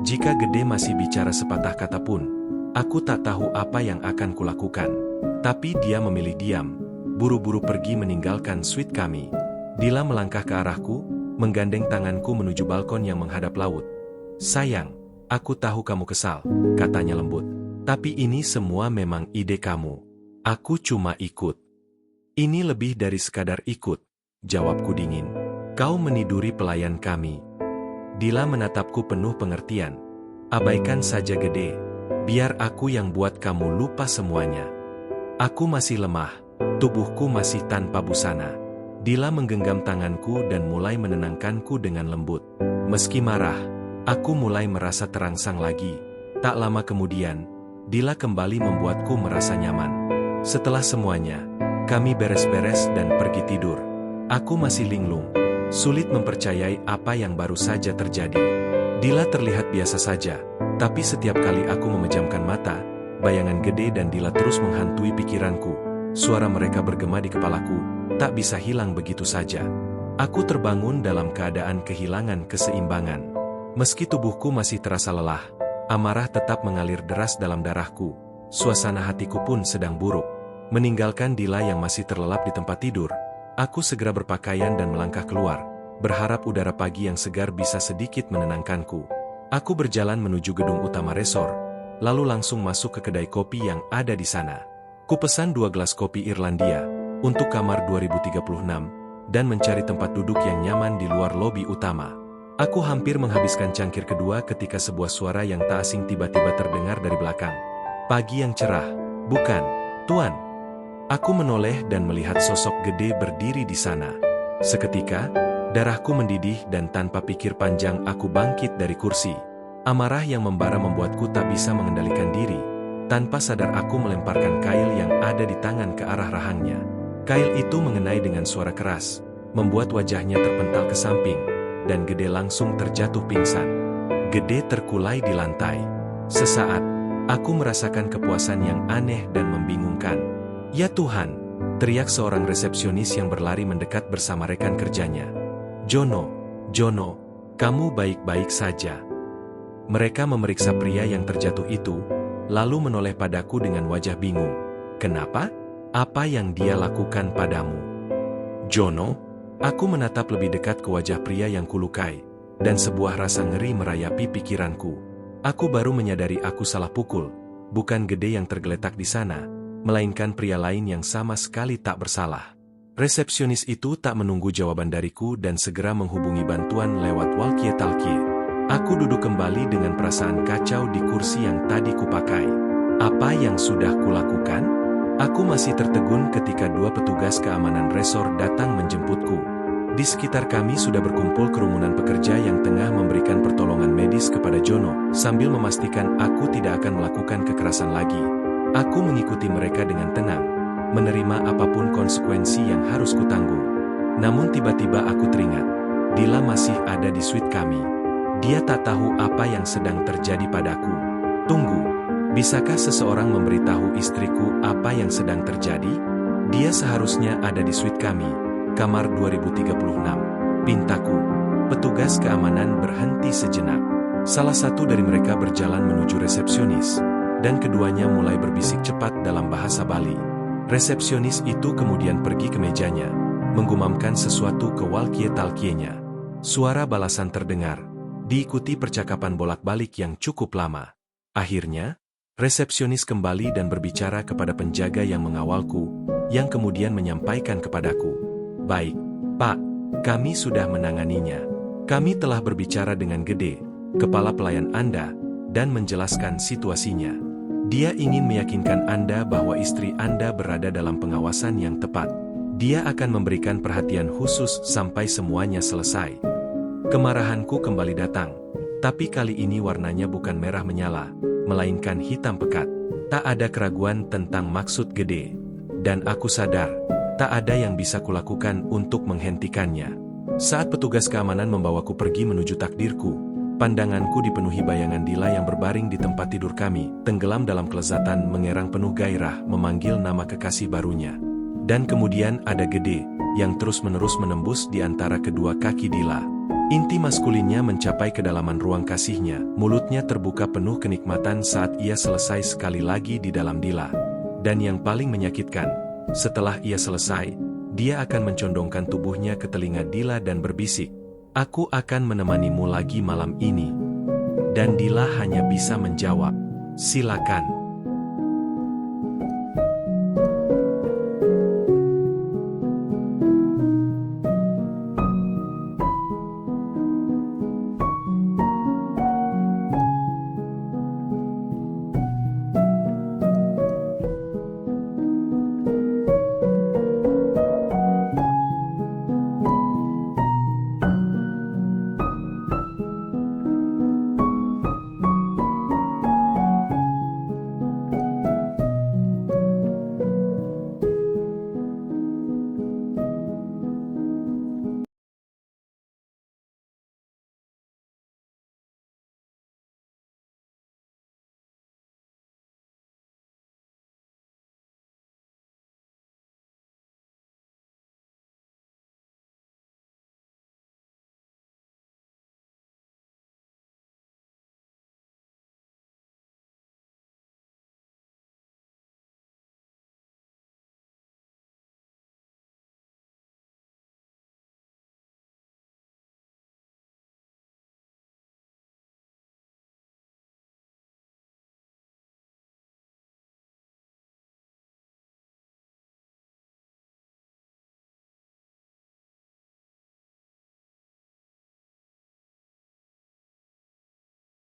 Jika Gede masih bicara sepatah kata pun, aku tak tahu apa yang akan kulakukan. Tapi dia memilih diam, buru-buru pergi meninggalkan suite kami. Dila melangkah ke arahku, menggandeng tanganku menuju balkon yang menghadap laut. Sayang, aku tahu kamu kesal, katanya lembut. Tapi ini semua memang ide kamu. Aku cuma ikut. Ini lebih dari sekadar ikut, jawabku dingin. Kau meniduri pelayan kami. Dila menatapku penuh pengertian. Abaikan saja Gede. Biar aku yang buat kamu lupa semuanya. Aku masih lemah, tubuhku masih tanpa busana. Dila menggenggam tanganku dan mulai menenangkanku dengan lembut. Meski marah, aku mulai merasa terangsang lagi. Tak lama kemudian, Dila kembali membuatku merasa nyaman. Setelah semuanya, kami beres-beres dan pergi tidur. Aku masih linglung, sulit mempercayai apa yang baru saja terjadi. Dila terlihat biasa saja, tapi setiap kali aku memejamkan mata, bayangan Gede dan Dila terus menghantui pikiranku. Suara mereka bergema di kepalaku, tak bisa hilang begitu saja. Aku terbangun dalam keadaan kehilangan keseimbangan. Meski tubuhku masih terasa lelah, amarah tetap mengalir deras dalam darahku. Suasana hatiku pun sedang buruk. Meninggalkan Dila yang masih terlelap di tempat tidur, aku segera berpakaian dan melangkah keluar, berharap udara pagi yang segar bisa sedikit menenangkanku. Aku berjalan menuju gedung utama resor, lalu langsung masuk ke kedai kopi yang ada di sana. Kupesan 2 gelas kopi Irlandia untuk kamar 2036 dan mencari tempat duduk yang nyaman di luar lobi utama. Aku hampir menghabiskan cangkir kedua ketika sebuah suara yang tak asing tiba-tiba terdengar dari belakang. Pagi yang cerah, bukan, Tuan? Aku menoleh dan melihat sosok Gede berdiri di sana. Seketika, darahku mendidih dan tanpa pikir panjang aku bangkit dari kursi. Amarah yang membara membuatku tak bisa mengendalikan diri. Tanpa sadar aku melemparkan kail yang ada di tangan ke arah rahangnya. Kail itu mengenai dengan suara keras, membuat wajahnya terpental ke samping, dan Gede langsung terjatuh pingsan. Gede terkulai di lantai. Sesaat, aku merasakan kepuasan yang aneh dan membingungkan. Ya Tuhan, teriak seorang resepsionis yang berlari mendekat bersama rekan kerjanya. Jono, kamu baik-baik saja. Mereka memeriksa pria yang terjatuh itu, lalu menoleh padaku dengan wajah bingung. Kenapa? Apa yang dia lakukan padamu? Jono, aku menatap lebih dekat ke wajah pria yang kulukai, dan sebuah rasa ngeri merayapi pikiranku. Aku baru menyadari aku salah pukul, bukan Gede yang tergeletak di sana, melainkan pria lain yang sama sekali tak bersalah. Resepsionis itu tak menunggu jawaban dariku dan segera menghubungi bantuan lewat walkie-talkie. Aku duduk kembali dengan perasaan kacau di kursi yang tadi kupakai. Apa yang sudah kulakukan? Aku masih tertegun ketika 2 petugas keamanan resor datang menjemputku. Di sekitar kami sudah berkumpul kerumunan pekerja yang tengah memberikan pertolongan medis kepada Jono, sambil memastikan aku tidak akan melakukan kekerasan lagi. Aku mengikuti mereka dengan tenang, menerima apapun konsekuensi yang harus kutanggung. Namun tiba-tiba aku teringat, Dila masih ada di suite kami. Dia tak tahu apa yang sedang terjadi padaku. Tunggu, bisakah seseorang memberitahu istriku apa yang sedang terjadi? Dia seharusnya ada di suite kami, kamar 2036, pintaku. Petugas keamanan berhenti sejenak. Salah satu dari mereka berjalan menuju resepsionis, dan keduanya mulai berbisik cepat dalam bahasa Bali. Resepsionis itu kemudian pergi ke mejanya, menggumamkan sesuatu ke walkie-talkie-nya. Suara balasan terdengar, diikuti percakapan bolak-balik yang cukup lama. Akhirnya, resepsionis kembali dan berbicara kepada penjaga yang mengawalku, yang kemudian menyampaikan kepadaku, "Baik, Pak, kami sudah menanganinya. Kami telah berbicara dengan Gede, kepala pelayan Anda, dan menjelaskan situasinya. Dia ingin meyakinkan Anda bahwa istri Anda berada dalam pengawasan yang tepat. Dia akan memberikan perhatian khusus sampai semuanya selesai." Kemarahanku kembali datang, tapi kali ini warnanya bukan merah menyala, melainkan hitam pekat. Tak ada keraguan tentang maksud Gede, dan aku sadar, tak ada yang bisa kulakukan untuk menghentikannya. Saat petugas keamanan membawaku pergi menuju takdirku, pandanganku dipenuhi bayangan Dila yang berbaring di tempat tidur kami, tenggelam dalam kelezatan mengerang penuh gairah memanggil nama kekasih barunya. Dan kemudian ada Gede, yang terus-menerus menembus di antara kedua kaki Dila. Inti maskulinnya mencapai kedalaman ruang kasihnya, mulutnya terbuka penuh kenikmatan saat ia selesai sekali lagi di dalam Dila. Dan yang paling menyakitkan, setelah ia selesai, dia akan mencondongkan tubuhnya ke telinga Dila dan berbisik, "Aku akan menemanimu lagi malam ini." Dan Dila hanya bisa menjawab, "Silakan."